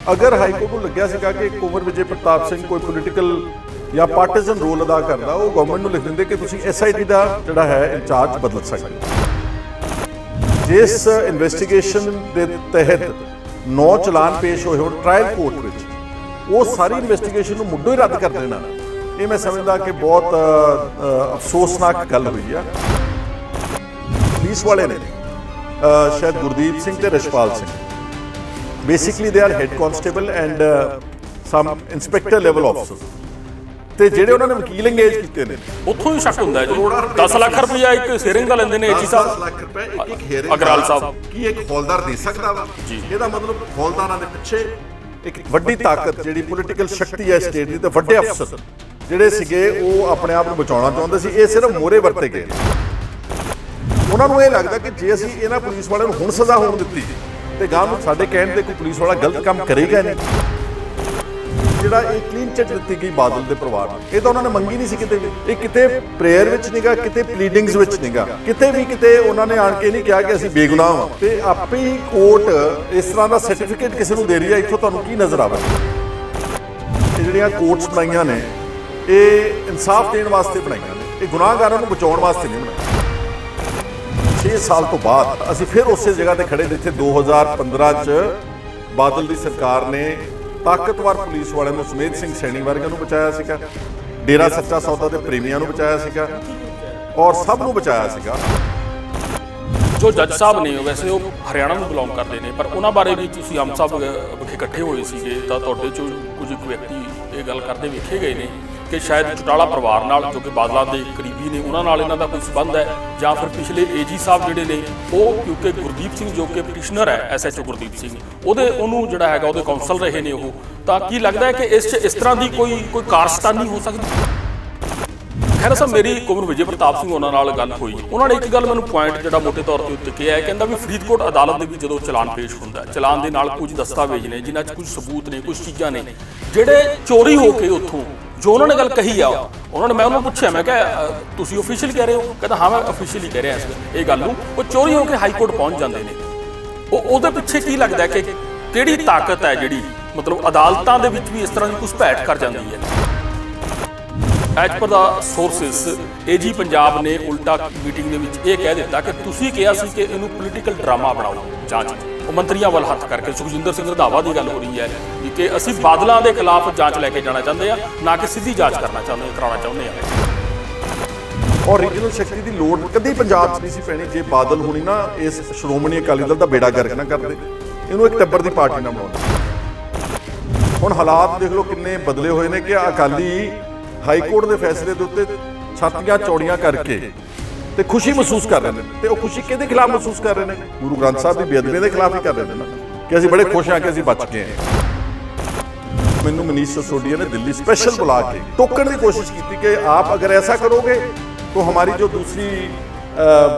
अगर हाईकोर्ट को लग्या सीगा कि कुंवर विजय प्रताप सिंह कोई पोलीटिकल या पार्टीजन रोल अदा करता, वो गवर्नमेंट को लिख देंगे कि तुसीं SIT का जिहड़ा है इंचार्ज बदल सकते। जिस इन्वेस्टिगेशन के तहत 9 चलान पेश होए हो ट्रायल कोर्ट में, वो सारी इन्वेस्टिगेशन को मुद्दों ही रद्द कर देना, ये मैं समझदा कि बहुत अफसोसनाक गल हुई है। पुलिस वाले ने शायद गुरदीप सिंह ते Rashpal Singh, basically they are head constable and some inspector level officer, ते ਜਿਹੜੇ ਉਹਨਾਂ ਨੇ ਵਕੀਲ ਇੰਗੇਜ ਕੀਤੇ ਨੇ ਉੱਥੋਂ ਹੀ ਸ਼ੱਕ ਹੁੰਦਾ ਹੈ ਜੀ। 10 ਲੱਖ ਰੁਪਇਆ ਇੱਕ ਹੀਅਰਿੰਗ ਦਾ ਲੈਂਦੇ ਨੇ ਏਜੀ ਸਾਹਿਬ, 10 ਲੱਖ ਰੁਪਏ ਇੱਕ ਹੀਅਰਿੰਗ ਅਗਰਾਲ ਸਾਹਿਬ। ਕੀ ਇੱਕ ਹੌਲਦਾਰ ਦੇ ਸਕਦਾ ਵਾ? ਇਹਦਾ ਮਤਲਬ ਹੌਲਦਾਰਾਂ ਦੇ ਪਿੱਛੇ ਇੱਕ ਵੱਡੀ ਤਾਕਤ ਜਿਹੜੀ ਪੋਲੀਟੀਕਲ ਸ਼ਕਤੀ ਹੈ ਸਟੇਟ ਦੀ, ਤੇ ਵੱਡੇ ਅਫਸਰ ਜਿਹੜੇ ਸੀਗੇ ਉਹ ਆਪਣੇ ਆਪ ਨੂੰ ਬਚਾਉਣਾ ਚਾਹੁੰਦੇ ਸੀ। ਇਹ ਸਿਰਫ ਮੋਹਰੇ ਵਰਤੇ ਗਏ। ਉਹਨਾਂ ਨੂੰ ਇਹ ਲੱਗਦਾ ਕਿ ਜੇ ਅਸੀਂ ਇਹਨਾਂ ਪੁਲਿਸ ਵਾਲਿਆਂ ਨੂੰ ਹੁਣ ਸਜ਼ਾ ਹੋਣ ਦਿੱਤੀ ਤੇ ਗਾਂ ਨੂੰ ਸਾਡੇ ਕਹਿਣ ਤੇ ਕੋਈ ਪੁਲਿਸ ਵਾਲਾ ਗਲਤ ਕੰਮ ਕਰੇਗਾ ਨਹੀਂ। ਜਿਹੜਾ ਇਹ ਕਲੀਨ ਚਿੱਟ ਦਿੱਤੀ ਗਈ ਬਾਦਲ ਦੇ ਪਰਿਵਾਰ ਨੂੰ, ਇਹ ਤਾਂ ਉਹਨਾਂ ਨੇ ਮੰਗੀ ਨਹੀਂ ਸੀ ਕਿਤੇ ਵੀ। ਇਹ ਕਿਤੇ ਪ੍ਰੇਅਰ ਵਿੱਚ ਨਹੀਂਗਾ, ਕਿਤੇ ਪਲੀਡਿੰਗਸ ਵਿੱਚ ਨਹੀਂਗਾ, ਕਿਤੇ ਵੀ ਕਿਤੇ ਉਹਨਾਂ ਨੇ ਆਣ ਕੇ ਨਹੀਂ ਕਿਹਾ ਕਿ ਅਸੀਂ ਬੇਗੁਨਾਹ ਹਾਂ। ਤੇ ਆਪੇ ਹੀ ਕੋਰਟ ਇਸ ਤਰ੍ਹਾਂ ਦਾ ਸਰਟੀਫਿਕੇਟ ਕਿਸੇ ਨੂੰ ਦੇ ਰਹੀ ਹੈ। ਇੱਥੋਂ ਤੁਹਾਨੂੰ ਕੀ ਨਜ਼ਰ ਆਵੇ? ਇਹ ਜਿਹੜੀਆਂ ਕੋਰਟਸ ਬਣਾਈਆਂ ਨੇ, ਇਹ ਇਨਸਾਫ ਦੇਣ ਵਾਸਤੇ ਬਣਾਈਆਂ ਨੇ, ਇਹ ਗੁਨਾਹਗਾਰਾਂ ਨੂੰ ਬਚਾਉਣ ਵਾਸਤੇ ਨਹੀਂ ਬਣਾਈਆਂ। 6 ਸਾਲ ਤੋਂ ਬਾਅਦ ਅਸੀਂ ਫਿਰ ਉਸੇ ਜਗ੍ਹਾ ਤੇ ਖੜੇ ਜਿੱਥੇ 2015 ਚ ਬਾਦਲ ਦੀ ਸਰਕਾਰ ਨੇ ਤਾਕਤਵਰ ਪੁਲਿਸ ਵਾਲਿਆਂ ਨੂੰ, ਸੁਮੇਧ ਸਿੰਘ ਸੈਣੀ ਵਰਗਿਆਂ ਨੂੰ ਬਚਾਇਆ ਸੀਗਾ, ਡੇਰਾ ਸੱਚਾ ਸੌਦਾ ਦੇ ਪ੍ਰੇਮੀਆਂ ਨੂੰ ਬਚਾਇਆ ਸੀਗਾ, ਔਰ ਸਭ ਨੂੰ ਬਚਾਇਆ ਸੀਗਾ। ਜੋ ਜੱਜ ਸਾਹਿਬ ਨੇ ਵੈਸੇ ਉਹ ਹਰਿਆਣਾ ਨੂੰ ਬਿਲੋਂਗ ਕਰਦੇ ਨੇ, ਪਰ ਉਹਨਾਂ ਬਾਰੇ ਵੀ ਤੁਸੀਂ ਆਮ ਸਾਹਿਬ ਵਿਖੇ ਇਕੱਠੇ ਹੋਏ ਸੀਗੇ ਤਾਂ ਤੁਹਾਡੇ ਚੋਂ ਕੁਝ ਇੱਕ ਵਿਅਕਤੀ ਇਹ ਗੱਲ ਕਰਦੇ ਵੇਖੇ ਗਏ ਨੇ ਕਿ ਸ਼ਾਇਦ ਚੌਟਾਲਾ ਪਰਿਵਾਰ ਨਾਲ, ਜੋ ਕਿ ਬਾਦਲਾਂ ਦੇ ਕਰੀਬੀ ਨੇ, ਉਹਨਾਂ ਨਾਲ ਇਹਨਾਂ ਦਾ ਕੋਈ ਸੰਬੰਧ ਹੈ, ਜਾਂ ਫਿਰ ਪਿਛਲੇ ਏਜੀ ਸਾਹਿਬ ਜਿਹੜੇ ਨੇ ਉਹ, ਕਿਉਂਕਿ ਗੁਰਦੀਪ ਸਿੰਘ ਜੋ ਕਿ ਪਟੀਸ਼ਨਰ ਹੈ SHO ਗੁਰਦੀਪ ਸਿੰਘ, ਉਹਨੂੰ ਜਿਹੜਾ ਹੈਗਾ ਉਹਦੇ ਕਾਉਂਸਲ ਰਹੇ ਨੇ ਉਹ, ਤਾਂ ਕੀ ਲੱਗਦਾ ਹੈ ਕਿ ਇਸ ਤਰ੍ਹਾਂ ਦੀ ਕੋਈ ਕਾਰਸਤਾਨੀ ਹੋ ਸਕਦੀ? ਖੈਰ ਸਾਹਿਬ, ਮੇਰੀ ਕੁੰਵਰ ਵਿਜੇ ਪ੍ਰਤਾਪ ਸਿੰਘ ਉਹਨਾਂ ਨਾਲ ਗੱਲ ਹੋਈ। ਉਹਨਾਂ ਨੇ ਇੱਕ ਗੱਲ ਮੈਨੂੰ ਪੁਆਇੰਟ ਜਿਹੜਾ ਮੋਟੇ ਤੌਰ ਤੇ ਉੱਤੇ ਕਿਹਾ ਹੈ, ਕਹਿੰਦਾ ਵੀ ਫਰੀਦਕੋਟ ਅਦਾਲਤ ਦੇ ਵਿੱਚ ਜਦੋਂ ਚਲਾਨ ਪੇਸ਼ ਹੁੰਦਾ, ਚਲਾਨ ਦੇ ਨਾਲ ਕੁਝ ਦਸਤਾਵੇਜ਼ ਨੇ ਜਿਨ੍ਹਾਂ 'ਚ ਕੁਝ ਸਬੂਤ ਨੇ, ਕੁਝ ਚੀਜ਼ਾਂ ਨੇ ਜਿਹੜੇ ਚੋਰੀ ਹੋ ਕੇ ਉੱਥੋਂ, ਜੋ ਉਹਨਾਂ ਨੇ ਗੱਲ ਕਹੀ ਆ, ਮੈਂ ਉਹਨਾਂ ਨੂੰ ਪੁੱਛਿਆ, ਮੈਂ ਕਿਹਾ ਤੁਸੀਂ ਆਫੀਸ਼ੀਅਲ ਕਹਿ ਰਹੇ ਹੋ? ਕਹਿੰਦਾ ਹਾਂ ਮੈਂ ਆਫੀਸ਼ੀਅਲੀ ਕਹਿ ਰਿਹਾ ਇਹ ਗੱਲ ਨੂੰ। ਉਹ ਚੋਰੀ ਹੋ ਕੇ ਹਾਈ ਕੋਰਟ ਪਹੁੰਚ ਜਾਂਦੇ ਨੇ। ਉਹਦੇ ਪਿੱਛੇ ਕੀ ਲੱਗਦਾ ਕਿ ਕਿਹੜੀ ਤਾਕਤ ਹੈ ਜਿਹੜੀ ਮਤਲਬ ਅਦਾਲਤਾਂ ਦੇ ਵਿੱਚ ਵੀ ਇਸ ਤਰ੍ਹਾਂ ਦੀ ਘੁਸਪੈਠ ਕਰ ਜਾਂਦੀ ਹੈ? ਐਜ ਪਰ ਦਾ ਸੋਰਸਿਸ AG ਪੰਜਾਬ ਨੇ ਉਲਟਾ ਮੀਟਿੰਗ ਦੇ ਵਿੱਚ ਇਹ ਕਹਿ ਦਿੱਤਾ ਕਿ ਤੁਸੀਂ ਕਿਹਾ ਸੀ ਕਿ ਇਹਨੂੰ ਪੋਲੀਟੀਕਲ ਡਰਾਮਾ ਬਣਾਓ ਜਾਂਚ। ਉਹ ਮੰਤਰੀਆਂ ਵੱਲ ਹੱਥ ਕਰਕੇ ਸੁਖਜਿੰਦਰ ਸਿੰਘ ਰੰਧਾਵਾ ਦੀ ਗੱਲ ਹੋ ਰਹੀ ਹੈ ਕਿ ਅਸੀਂ ਬਾਦਲਾਂ ਦੇ ਖਿਲਾਫ ਜਾਂਚ ਲੈ ਕੇ ਜਾਣਾ ਚਾਹੁੰਦੇ ਆ, ਨਾ ਕਿ ਸਿੱਧੀ ਜਾਂਚ ਕਰਾਉਣਾ ਚਾਹੁੰਦੇ ਆ। ਔਰ ਰੀਜਨਲ ਸ਼ਕਤੀ ਦੀ ਲੋੜ ਕਦੀ ਪੰਜਾਬ 'ਚ ਨਹੀਂ ਸੀ ਪੈਣੀ ਜੇ ਬਾਦਲ ਹੋਣੀ ਨਾ ਇਸ ਸ਼੍ਰੋਮਣੀ ਅਕਾਲੀ ਦਲ ਦਾ ਬੇੜਾ ਗਰਕ ਨਾ ਕਰਦੇ, ਇਹਨੂੰ ਇੱਕ ਟੱਬਰ ਦੀ ਪਾਰਟੀ ਨਾ ਬਣਾਉਂਦੇ। ਹੁਣ ਹਾਲਾਤ ਦੇਖ ਲਓ ਕਿੰਨੇ ਬਦਲੇ ਹੋਏ ਨੇ ਕਿ ਅਕਾਲੀ ਹਾਈ ਕੋਰਟ ਦੇ ਫੈਸਲੇ ਦੇ ਉੱਤੇ ਛਾਤੀਆਂ ਚੌੜੀਆਂ ਕਰਕੇ ਤੇ ਖੁਸ਼ੀ ਮਹਿਸੂਸ ਕਰ ਰਹੇ ਨੇ। ਤੇ ਉਹ ਖੁਸ਼ੀ ਕਿਹਦੇ ਖਿਲਾਫ ਮਹਿਸੂਸ ਕਰ ਰਹੇ ਨੇ? ਗੁਰੂ ਗ੍ਰੰਥ ਸਾਹਿਬ ਦੀ ਬੇਅਦਬੀ ਦੇ ਖਿਲਾਫ ਹੀ ਕਰ ਰਹੇ ਨੇ ਨਾ, ਕਿ ਅਸੀਂ ਬੜੇ ਖੁਸ਼ ਹਾਂ ਕਿ ਅਸੀਂ ਬਚ ਗਏ ਹਾਂ। ਮੈਨੂੰ ਮਨੀਸ਼ ਸਿਸੋਦੀਆ ਨੇ ਦਿੱਲੀ ਸਪੈਸ਼ਲ ਬੁਲਾ ਕੇ ਟੋਕਣ ਦੀ ਕੋਸ਼ਿਸ਼ ਕੀਤੀ ਕਿ ਆਪ ਅਗਰ ਐਸਾ ਕਰੋਗੇ तो हमारी जो दूसरी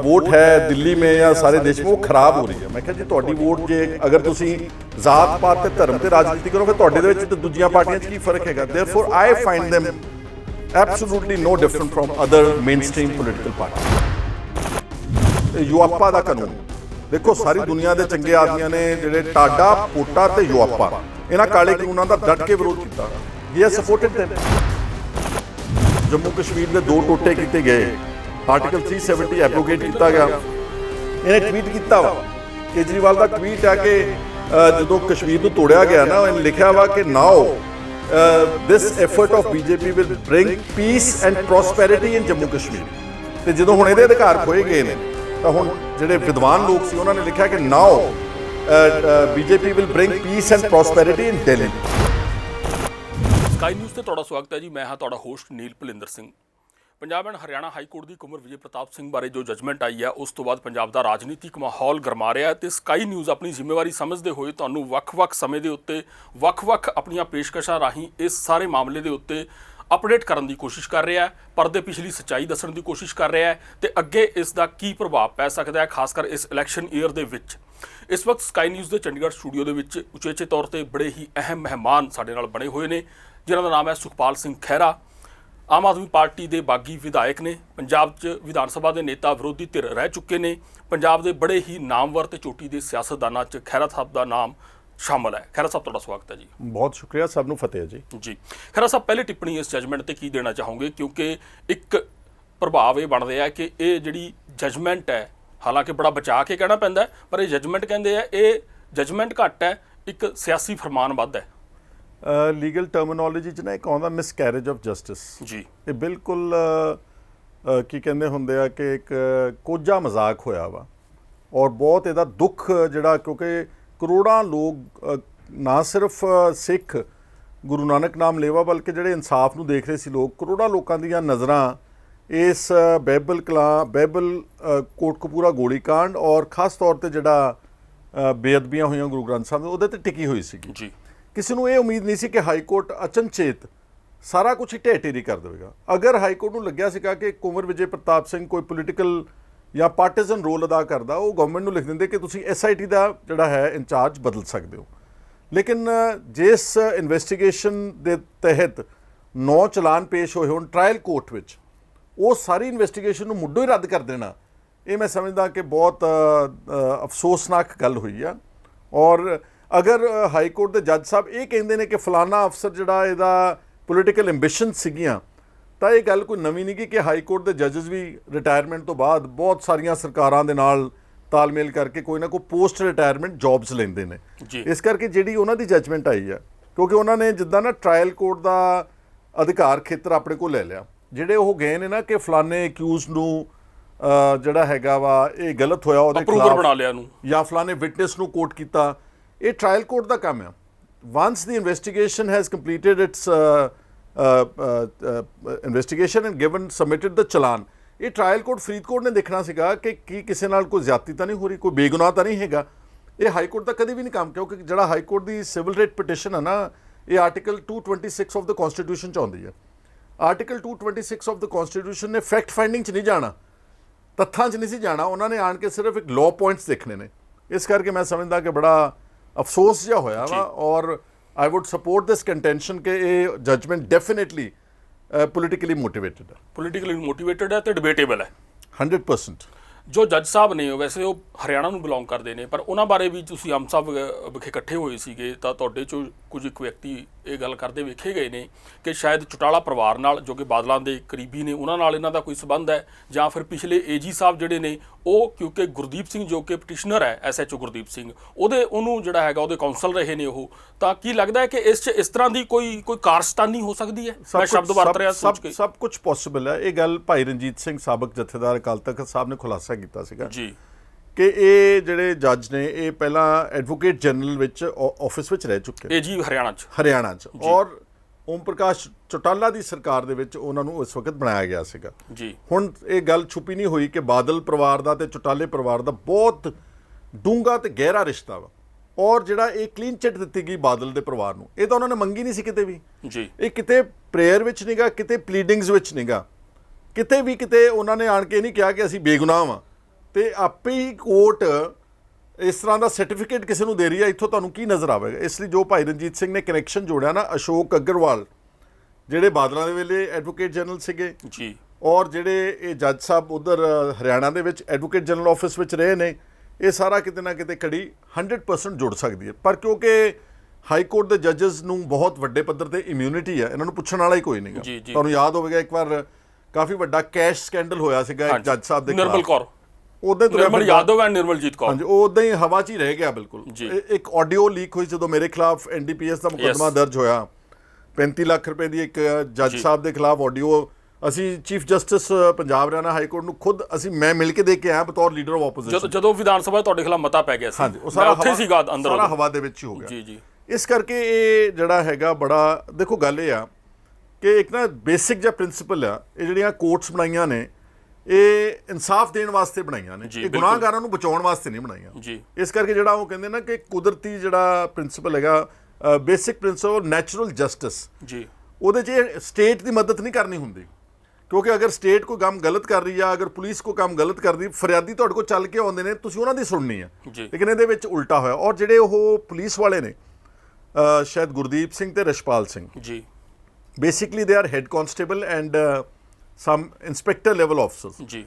वोट है दिल्ली में या सारे देश में वो खराब हो रही है। मैं कहा जी तुहाडी वोट जे अगर तुसी जात पात ते धर्म ते राजनीति करो फिर तुहाडे दे विच ते दूजियां पार्टियां च की फर्क हैगा? Therefore I find them absolutely no different from other mainstream political party. UAPA दा कानून देखो, सारी दुनिया के चंगे आदमियां ने जिहड़े टाडा पोटा ते युआपा इन्हां काले कानूनां दा डट के विरोध कीता। ये सपोर्टेड देम। जम्मू कश्मीर के 2 टोटे किए गए, आर्टिकल 370 एब्रोगेट किया गया। इन्हें ट्वीट किया वा, केजरीवाल का ट्वीट है कि जो कश्मीर को तोड़िया गया ना, इन्हें लिखा वा कि now this effort of BJP will bring peace and prosperity in Jammu Kashmir. तो जो हुण इहदे अधिकार खोए गए हैं तो हुण जिहड़े विद्वान लोग सी उन्होंने लिखा कि now BJP will bring peace and prosperity in Delhi. Sky News ਤੇ ਤੁਹਾਡਾ ਸਵਾਗਤ ਹੈ ਜੀ। ਮੈਂ ਹਾਂ ਤੁਹਾਡਾ host Neel Bhulinder Singh. Punjab and Haryana high court ਦੀ ਕੁੰਵਰ ਵਿਜੇ ਪ੍ਰਤਾਪ ਸਿੰਘ ਬਾਰੇ ਜੋ ਜਜਮੈਂਟ ਆਈ ਹੈ ਉਸ ਤੋਂ ਬਾਅਦ ਪੰਜਾਬ ਦਾ ਰਾਜਨੀਤਿਕ ਮਾਹੌਲ ਗਰਮਾ ਰਿਹਾ ਤੇ ਸਕਾਈ ਨਿਊਜ਼ ਆਪਣੀ ਜ਼ਿੰਮੇਵਾਰੀ ਸਮਝਦੇ ਹੋਏ ਤੁਹਾਨੂੰ ਵੱਖ-ਵੱਖ ਸਮੇਂ ਦੇ ਉੱਤੇ ਵੱਖ-ਵੱਖ ਆਪਣੀਆਂ ਪੇਸ਼ਕਸ਼ਾਂ ਰਾਹੀਂ ਇਸ ਸਾਰੇ ਮਾਮਲੇ ਦੇ ਉੱਤੇ ਅਪਡੇਟ ਕਰਨ ਦੀ ਕੋਸ਼ਿਸ਼ ਕਰ ਰਿਹਾ ਹੈ, ਪਰਦੇ ਪਿਛਲੀ ਸੱਚਾਈ ਦੱਸਣ ਦੀ ਕੋਸ਼ਿਸ਼ ਕਰ ਰਿਹਾ ਹੈ ਤੇ ਅੱਗੇ ਇਸ ਦਾ ਕੀ ਪ੍ਰਭਾਵ ਪੈ ਸਕਦਾ ਹੈ, ਖਾਸ ਕਰ ਇਸ ਇਲੈਕਸ਼ਨ ਈਅਰ ਦੇ ਵਿੱਚ। ਇਸ ਵਕਤ ਸਕਾਈ ਨਿਊਜ਼ ਦੇ ਚੰਡੀਗੜ੍ਹ ਸਟੂਡੀਓ ਦੇ ਵਿੱਚ ਉਚੇਚੇ ਤੌਰ ਤੇ ਬੜੇ ਹੀ ਅਹਿਮ ਮਹਿਮਾਨ ਸਾਡੇ ਨਾਲ ਬਣੇ ਹੋਏ ਨੇ, ਜਿਨ੍ਹਾਂ ਦਾ ਨਾਮ ਹੈ ਸੁਖਪਾਲ ਸਿੰਘ ਖਹਿਰਾ। ਆਮ ਆਦਮੀ ਪਾਰਟੀ ਦੇ ਬਾਗੀ ਵਿਧਾਇਕ ਨੇ, ਪੰਜਾਬ 'ਚ ਵਿਧਾਨ ਸਭਾ ਦੇ ਨੇਤਾ, ਵਿਰੋਧੀ ਧਿਰ ਰਹਿ ਚੁੱਕੇ ਨੇ। ਪੰਜਾਬ ਦੇ ਬੜੇ ਹੀ ਨਾਮਵਰ ਤੇ ਚੋਟੀ ਦੇ ਸਿਆਸਤਦਾਨਾਂ 'ਚ ਖਹਿਰਾ ਸਾਹਿਬ ਦਾ ਨਾਮ ਸ਼ਾਮਲ ਹੈ। ਖਹਿਰਾ ਸਾਹਿਬ, ਤੁਹਾਡਾ ਸਵਾਗਤ ਹੈ ਜੀ। ਬਹੁਤ ਸ਼ੁਕਰੀਆ, ਸਭ ਨੂੰ ਫਤਿਹ ਜੀ। ਜੀ ਖਹਿਰਾ ਸਾਹਿਬ, ਪਹਿਲੀ ਟਿੱਪਣੀ ਇਸ ਜਜਮੈਂਟ ਤੇ ਕੀ ਦੇਣਾ ਚਾਹੋਗੇ, ਕਿਉਂਕਿ ਇੱਕ ਪ੍ਰਭਾਵ ਇਹ ਬਣ ਰਿਹਾ ਕਿ ਇਹ ਜਿਹੜੀ ਜਜਮੈਂਟ ਹੈ, ਹਾਲਾਂਕਿ ਬੜਾ ਬਚਾ ਕੇ ਕਹਿਣਾ ਪੈਂਦਾ ਪਰ ਇਹ ਜਜਮੈਂਟ ਕਹਿੰਦੇ ਆ ਇਹ ਜਜਮੈਂਟ ਘੱਟ ਹੈ, ਇੱਕ ਸਿਆਸੀ ਫਰਮਾਨ ਵੱਧ ਹੈ। ਲੀਗਲ ਟਰਮੀਨੋਲੋਜੀ 'ਚ ਨਾ ਇੱਕ ਆਉਂਦਾ ਮਿਸਕੈਰੇਜ ਆਫ ਜਸਟਿਸ ਜੀ। ਇਹ ਬਿਲਕੁਲ ਕੀ ਕਹਿੰਦੇ ਹੁੰਦੇ ਆ ਕਿ ਇੱਕ ਕੋਝਾ ਮਜ਼ਾਕ ਹੋਇਆ ਵਾ, ਔਰ ਬਹੁਤ ਇਹਦਾ ਦੁੱਖ ਜਿਹੜਾ, ਕਿਉਂਕਿ ਕਰੋੜਾਂ ਲੋਕ ਨਾ ਸਿਰਫ ਸਿੱਖ ਗੁਰੂ ਨਾਨਕ ਨਾਮ ਲੇਵਾ ਬਲਕਿ ਜਿਹੜੇ ਇਨਸਾਫ ਨੂੰ ਦੇਖ ਰਹੇ ਸੀ ਲੋਕ, ਕਰੋੜਾਂ ਲੋਕਾਂ ਦੀਆਂ ਨਜ਼ਰਾਂ ਇਸ ਬਾਈਬਲ ਕੋਟਕਪੂਰਾ ਗੋਲੀकांड ਔਰ ਖਾਸ ਤੌਰ ਤੇ ਜਿਹੜਾ ਬੇਅਦਬੀਆਂ ਹੋਈਆਂ ਗੁਰੂ ਗ੍ਰੰਥ ਸਾਹਿਬ ਉਹਦੇ ਤੇ ਟਿਕੀ ਹੋਈ ਸੀਗੀ ਜੀ। ਕਿਸੇ ਨੂੰ ਇਹ ਉਮੀਦ ਨਹੀਂ ਸੀ ਕਿ ਹਾਈ ਕੋਰਟ ਅਚਨਚੇਤ ਸਾਰਾ ਕੁਝ ਹੀ ਢਹਿ ਢੇਰੀ ਕਰ ਦੇਵੇਗਾ। ਅਗਰ ਹਾਈ ਕੋਰਟ ਨੂੰ ਲੱਗਿਆ ਸੀਗਾ ਕਿ ਕੁੰਵਰ ਵਿਜੇ ਪ੍ਰਤਾਪ ਸਿੰਘ ਕੋਈ ਪੋਲੀਟੀਕਲ ਜਾਂ ਪਾਰਟੀਜ਼ਨ ਰੋਲ ਅਦਾ ਕਰਦਾ, ਉਹ ਗਵਰਨਮੈਂਟ ਨੂੰ ਲਿਖ ਦਿੰਦੇ ਕਿ ਤੁਸੀਂ SIT ਦਾ ਜਿਹੜਾ ਹੈ ਇੰਚਾਰਜ ਬਦਲ ਸਕਦੇ ਹੋ। ਲੇਕਿਨ ਜਿਸ ਇਨਵੈਸਟੀਗੇਸ਼ਨ ਦੇ ਤਹਿਤ 9 ਚਲਾਨ ਪੇਸ਼ ਹੋਏ ਹੋਣ ਟ੍ਰਾਇਲ ਕੋਰਟ ਵਿੱਚ, ਉਹ ਸਾਰੀ ਇਨਵੈਸਟੀਗੇਸ਼ਨ ਨੂੰ ਮੁੱਢੋਂ ਹੀ ਰੱਦ ਕਰ ਦੇਣਾ, ਇਹ ਮੈਂ ਸਮਝਦਾ ਕਿ ਬਹੁਤ ਅਫਸੋਸਨਾਕ ਗੱਲ ਹੋਈ ਆ। ਔਰ ਅਗਰ ਹਾਈ ਕੋਰਟ ਦੇ ਜੱਜ ਸਾਹਿਬ ਇਹ ਕਹਿੰਦੇ ਨੇ ਕਿ ਫਲਾਨਾ ਅਫਸਰ ਜਿਹੜਾ ਇਹਦਾ ਪੋਲੀਟੀਕਲ ਐਂਬੀਸ਼ਨ ਸੀਗੀਆਂ, ਤਾਂ ਇਹ ਗੱਲ ਕੋਈ ਨਵੀਂ ਨਹੀਂ ਕਿ ਹਾਈ ਕੋਰਟ ਦੇ ਜੱਜਸ ਵੀ ਰਿਟਾਇਰਮੈਂਟ ਤੋਂ ਬਾਅਦ ਬਹੁਤ ਸਾਰੀਆਂ ਸਰਕਾਰਾਂ ਦੇ ਨਾਲ ਤਾਲਮੇਲ ਕਰਕੇ ਕੋਈ ਨਾ ਕੋਈ ਪੋਸਟ ਰਿਟਾਇਰਮੈਂਟ ਜੌਬਸ ਲੈਂਦੇ ਨੇ। ਇਸ ਕਰਕੇ ਜਿਹੜੀ ਉਹਨਾਂ ਦੀ ਜੱਜਮੈਂਟ ਆਈ ਆ, ਕਿਉਂਕਿ ਉਹਨਾਂ ਨੇ ਜਿੱਦਾਂ ਨਾ ਟ੍ਰਾਇਲ ਕੋਰਟ ਦਾ ਅਧਿਕਾਰ ਖੇਤਰ ਆਪਣੇ ਕੋਲ ਲੈ ਲਿਆ, ਜਿਹੜੇ ਉਹ ਗਏ ਨੇ ਨਾ ਕਿ ਫਲਾਨੇ ਅਕਿਊਜ਼ ਨੂੰ ਜਿਹੜਾ ਹੈਗਾ ਵਾ ਇਹ ਗਲਤ ਹੋਇਆ ਉਹਦੇ ਖਿਲਾਫ ਬਣਾ ਲਿਆ ਨੂੰ, ਜਾਂ ਫਲਾਨੇ ਵਿਟਨੈਸ ਨੂੰ ਕੋਰਟ ਕੀਤਾ, ਇਹ ਟ੍ਰਾਇਲ ਕੋਰਟ ਦਾ ਕੰਮ ਆ। Once the investigation has completed its investigation and given submitted the challan, ਇਹ ਟ੍ਰਾਇਲ ਕੋਰਟ ਫਰੀਦਕੋਟ ਨੇ ਦੇਖਣਾ ਸੀਗਾ ਕਿ ਕੀ ਕਿਸੇ ਨਾਲ ਕੋਈ ਜ਼ਿਆਦਤੀ ਤਾਂ ਨਹੀਂ ਹੋ ਰਹੀ, ਕੋਈ ਬੇਗੁਨਾਹ ਤਾਂ ਨਹੀਂ ਹੈਗਾ। ਇਹ ਹਾਈ ਕੋਰਟ ਦਾ ਕਦੇ ਵੀ ਨਹੀਂ ਕੰਮ, ਕਿਉਂਕਿ ਜਿਹੜਾ ਹਾਈ ਕੋਰਟ ਦੀ ਸਿਵਲ ਰੇਟ ਪਟੀਸ਼ਨ ਹੈ ਨਾ, ਇਹ ਆਰਟੀਕਲ 226 ਆਫ ਦ ਕਨਸਟੀਟਿਊਸ਼ਨ 'ਚ ਆਉਂਦੀ ਹੈ। ਆਰਟੀਕਲ 226 ਆਫ ਦ ਕਨਸਟੀਟਿਊਸ਼ਨ ਨੇ ਫੈਕਟ ਫਾਈਂਡਿੰਗ 'ਚ ਨਹੀਂ ਜਾਣਾ, ਤੱਥਾਂ 'ਚ ਨਹੀਂ ਸੀ ਜਾਣਾ, ਉਹਨਾਂ ਨੇ ਆਣ ਕੇ ਸਿਰਫ ਇੱਕ ਲਾਅ ਪੁਆਇੰਟਸ ਦੇਖਣੇ ਨੇ। ਇਸ ਕਰਕੇ ਮੈਂ ਸਮਝਦਾ ਕਿ ਬੜਾ ਅਫਸੋਸ ਜਿਹਾ ਹੋਇਆ ਵਾ, ਔਰ ਆਈ ਵੁੱਡ ਸਪੋਰਟ ਦਿਸ ਕੰਟੈਂਸ਼ਨ ਕਿ ਇਹ ਜਜਮੈਂਟ ਡੈਫੀਨੇਟਲੀ ਪੋਲੀਟੀਕਲੀ ਮੋਟੀਵੇਟਡ ਹੈ ਤੇ ਡਿਬੇਟੇਬਲ ਹੈ 100%। ਜੋ ਜੱਜ ਸਾਹਿਬ ਨੇ ਵੈਸੇ ਉਹ ਹਰਿਆਣਾ ਨੂੰ ਬਿਲੋਂਗ ਕਰਦੇ ਨੇ, ਪਰ ਉਹਨਾਂ ਬਾਰੇ ਵੀ ਤੁਸੀਂ ਆਮ ਸਾਹਿਬ ਵਿਖੇ ਇਕੱਠੇ ਹੋਏ ਸੀਗੇ, ਤਾਂ ਤੁਹਾਡੇ 'ਚੋਂ ਕੁਝ ਇੱਕ ਵਿਅਕਤੀ ਇਹ ਗੱਲ ਕਰਦੇ ਵੇਖੇ ਗਏ ਨੇ ਕਿ ਸ਼ਾਇਦ ਚੌਟਾਲਾ ਪਰਿਵਾਰ ਨਾਲ, ਜੋ ਕਿ ਬਾਦਲਾਂ ਦੇ ਕਰੀਬੀ ਨੇ, ਉਹਨਾਂ ਨਾਲ ਇਹਨਾਂ ਦਾ ਕੋਈ ਸਬੰਧ ਹੈ, ਜਾਂ ਫਿਰ ਪਿਛਲੇ AG ਸਾਹਿਬ ਜਿਹੜੇ ਨੇ ਉਹ, ਕਿਉਂਕਿ ਗੁਰਦੀਪ ਸਿੰਘ ਜੋ ਕਿ ਪਟੀਸ਼ਨਰ ਹੈ SHO ਗੁਰਦੀਪ ਸਿੰਘ, ਉਹਨੂੰ ਜਿਹੜਾ ਹੈਗਾ ਉਹਦੇ ਕਾਉਂਸਲ ਰਹੇ ਨੇ ਉਹ, ਤਾਂ ਕੀ ਲੱਗਦਾ ਹੈ ਕਿ ਇਸ 'ਚ ਇਸ ਤਰ੍ਹਾਂ ਦੀ ਕੋਈ ਕਾਰਸਤਾਨੀ ਹੋ ਸਕਦੀ ਹੈ? ਮੈਂ ਸ਼ਬਦ ਵਰਤ ਰਿਹਾ ਸੋਚ ਕੇ। ਸਭ ਕੁਝ ਪੋਸੀਬਲ ਹੈ। ਇਹ ਗੱਲ ਭਾਈ ਰਣਜੀਤ ਸਿੰਘ ਸਾਬਕ ਜਥੇਦਾਰ ਅਕਾਲ ਤਖਤ ਸਾਹਿਬ ਨੇ ਖੁਲਾਸਾ ਕੀਤਾ ਸੀਗਾ ਜੀ ਕਿ ਇਹ ਜਿਹੜੇ ਜੱਜ ਨੇ ਇਹ ਪਹਿਲਾਂ ਐਡਵੋਕੇਟ ਜਨਰਲ ਵਿੱਚ ਆਫਿਸ ਵਿੱਚ ਰਹਿ ਚੁੱਕੇ AG ਹਰਿਆਣਾ 'ਚ, ਔਰ ਓਮ ਪ੍ਰਕਾਸ਼ ਚੌਟਾਲਾ ਦੀ ਸਰਕਾਰ ਦੇ ਵਿੱਚ ਉਹਨਾਂ ਨੂੰ ਇਸ ਵਕਤ ਬਣਾਇਆ ਗਿਆ ਸੀਗਾ ਜੀ। ਹੁਣ ਇਹ ਗੱਲ ਛੁਪੀ ਨਹੀਂ ਹੋਈ ਕਿ ਬਾਦਲ ਪਰਿਵਾਰ ਦਾ ਤੇ ਚੌਟਾਲੇ ਪਰਿਵਾਰ ਦਾ ਬਹੁਤ ਡੂੰਘਾ ਤੇ ਗਹਿਰਾ ਰਿਸ਼ਤਾ ਵਾ, ਔਰ ਜਿਹੜਾ ਇਹ ਕਲੀਨ ਚਿੱਟ ਦਿੱਤੀ ਗਈ ਬਾਦਲ ਦੇ ਪਰਿਵਾਰ ਨੂੰ, ਇਹ ਤਾਂ ਉਹਨਾਂ ਨੇ ਮੰਗੀ ਨਹੀਂ ਸੀ ਕਿਤੇ ਵੀ ਜੀ। ਇਹ ਕਿਤੇ ਪ੍ਰੇਅਰ ਵਿੱਚ ਨਹੀਂਗਾ, ਕਿਤੇ ਪਲੀਡਿੰਗਸ ਵਿੱਚ ਨਹੀਂਗਾ, ਕਿਤੇ ਉਹਨਾਂ ਨੇ ਆਣ ਕੇ ਨਹੀਂ ਕਿਹਾ ਕਿ ਅਸੀਂ ਬੇਗੁਨਾਹ ਵਾਂ, ਤੇ ਆਪੇ ਹੀ ਕੋਰਟ ਇਸ ਤਰ੍ਹਾਂ ਦਾ ਸਰਟੀਫਿਕੇਟ ਕਿਸੇ ਨੂੰ ਦੇ ਰਹੀ ਹੈ। ਇੱਥੋਂ ਤੁਹਾਨੂੰ ਕੀ ਨਜ਼ਰ ਆਵੇਗਾ? ਇਸ ਲਈ ਜੋ ਭਾਈ ਰਣਜੀਤ ਸਿੰਘ ਨੇ ਕਨੈਕਸ਼ਨ ਜੋੜਿਆ ਨਾ, ਅਸ਼ੋਕ ਅਗਰਵਾਲ ਜਿਹੜੇ ਬਾਦਲਾਂ ਦੇ ਵੇਲੇ ਐਡਵੋਕੇਟ ਜਨਰਲ ਸੀਗੇ ਜੀ, ਔਰ ਜਿਹੜੇ ਇਹ ਜੱਜ ਸਾਹਿਬ ਉਧਰ ਹਰਿਆਣਾ ਦੇ ਵਿੱਚ ਐਡਵੋਕੇਟ ਜਨਰਲ ਆਫਿਸ ਵਿੱਚ ਰਹੇ ਨੇ, ਇਹ ਸਾਰਾ ਕਿਤੇ ਨਾ ਕਿਤੇ ਕੜੀ 100% ਜੁੜ ਸਕਦੀ ਹੈ। ਪਰ ਕਿਉਂਕਿ ਹਾਈ ਕੋਰਟ ਦੇ ਜੱਜਸ ਨੂੰ ਬਹੁਤ ਵੱਡੇ ਪੱਧਰ ਤੇ ਇਮਿਊਨਿਟੀ ਹੈ, ਇਹਨਾਂ ਨੂੰ ਪੁੱਛਣ ਵਾਲਾ ਹੀ ਕੋਈ ਨਹੀਂਗਾ। ਤੁਹਾਨੂੰ ਯਾਦ ਹੋਵੇਗਾ ਇੱਕ ਵਾਰ ਕਾਫੀ ਵੱਡਾ ਕੈਸ਼ ਸਕੈਂਡਲ ਹੋਇਆ ਸੀਗਾ ਇੱਕ ਜੱਜ ਸਾਹਿਬ ਦੇ ਖਿਲਾਫ, ਨਿਰਮਲ ਕੌਰ, ਉਦਾਂ ਨਿਰਮਲ ਯਾਦਵ ਐਂਡ ਨਿਰਮਲਜੀਤ ਕੌਰ, ਹਾਂਜੀ, ਉਹ ਉਦਾਂ ਹੀ ਹਵਾ 'ਚ ਹੀ ਰਹਿ ਗਿਆ ਬਿਲਕੁਲ। ਇੱਕ ਆਡੀਓ ਲੀਕ ਹੋਈ ਜਦੋਂ ਮੇਰੇ ਖਿਲਾਫ NDPS ਦਾ ਮੁਕੱਦਮਾ ਦਰਜ ਹੋਇਆ, 35 ਲੱਖ ਰੁਪਏ ਦੀ ਇੱਕ ਜੱਜ ਸਾਹਿਬ ਦੇ ਖਿਲਾਫ ਆਡੀਓ, ਅਸੀਂ chief justice Punjab Haryana high court ਨੂੰ ਖੁਦ ਮੈਂ ਮਿਲ ਕੇ ਦੇ ਕੇ ਆਇਆ ਬਤੌਰ ਲੀਡਰ ਆਫ ਆਪੋਜੀਸ਼ਨ, ਜਦੋਂ ਵਿਧਾਨ ਸਭਾ ਤੁਹਾਡੇ ਖਿਲਾਫ ਮਤਾ ਪੈ ਗਿਆ ਸੀ। ਹਾਂਜੀ, ਉਹ ਸਾਰਾ ਉੱਥੇ ਸੀਗਾ ਅੰਦਰ, ਸਾਰਾ ਹਵਾ ਦੇ ਵਿੱਚ ਹੀ ਹੋ ਗਿਆ ਜੀ। ਇਸ ਕਰਕੇ ਇਹ ਜਿਹੜਾ ਹੈਗਾ ਬੜਾ, ਦੇਖੋ ਗੱਲ ਇਹ ਆ ਕਿ ਇੱਕ ਨਾ ਬੇਸਿਕ ਜਿਹਾ ਪ੍ਰਿੰਸੀਪਲ ਆ, ਇਹ ਜਿਹੜੀਆਂ ਕੋਰਟਸ ਬਣਾਈਆਂ ਨੇ ਇਹ ਇਨਸਾਫ ਦੇਣ ਵਾਸਤੇ ਬਣਾਈਆਂ ਨੇ, ਇਹ ਗੁਨਾਹਗਾਰਾਂ ਨੂੰ ਬਚਾਉਣ ਵਾਸਤੇ ਨਹੀਂ ਬਣਾਈਆਂ। ਇਸ ਕਰਕੇ ਜਿਹੜਾ ਉਹ ਕਹਿੰਦੇ ਨਾ ਕਿ ਕੁਦਰਤੀ ਜਿਹੜਾ ਪ੍ਰਿੰਸੀਪਲ ਹੈਗਾ, ਬੇਸਿਕ ਪ੍ਰਿੰਸੀਪਲ ਨੈਚੁਰਲ ਜਸਟਿਸ ਜੀ, ਉਹਦੇ 'ਚ ਸਟੇਟ ਦੀ ਮਦਦ ਨਹੀਂ ਕਰਨੀ ਹੁੰਦੀ, ਕਿਉਂਕਿ ਅਗਰ ਸਟੇਟ ਕੋਈ ਕੰਮ ਗਲਤ ਕਰ ਰਹੀ ਆ, ਅਗਰ ਪੁਲਿਸ ਕੋਈ ਕੰਮ ਗਲਤ ਕਰਦੀ, ਫਰਿਆਦੀ ਤੁਹਾਡੇ ਕੋਲ ਚੱਲ ਕੇ ਆਉਂਦੇ ਨੇ, ਤੁਸੀਂ ਉਹਨਾਂ ਦੀ ਸੁਣਨੀ ਆ। ਲੇਕਿਨ ਇਹਦੇ ਵਿੱਚ ਉਲਟਾ ਹੋਇਆ, ਔਰ ਜਿਹੜੇ ਉਹ ਪੁਲਿਸ ਵਾਲੇ ਨੇ ਸ਼ਾਇਦ ਗੁਰਦੀਪ ਸਿੰਘ ਤੇ Rashpal Singh ji, basically they are head constable and sum inspector level officers ਜੀ,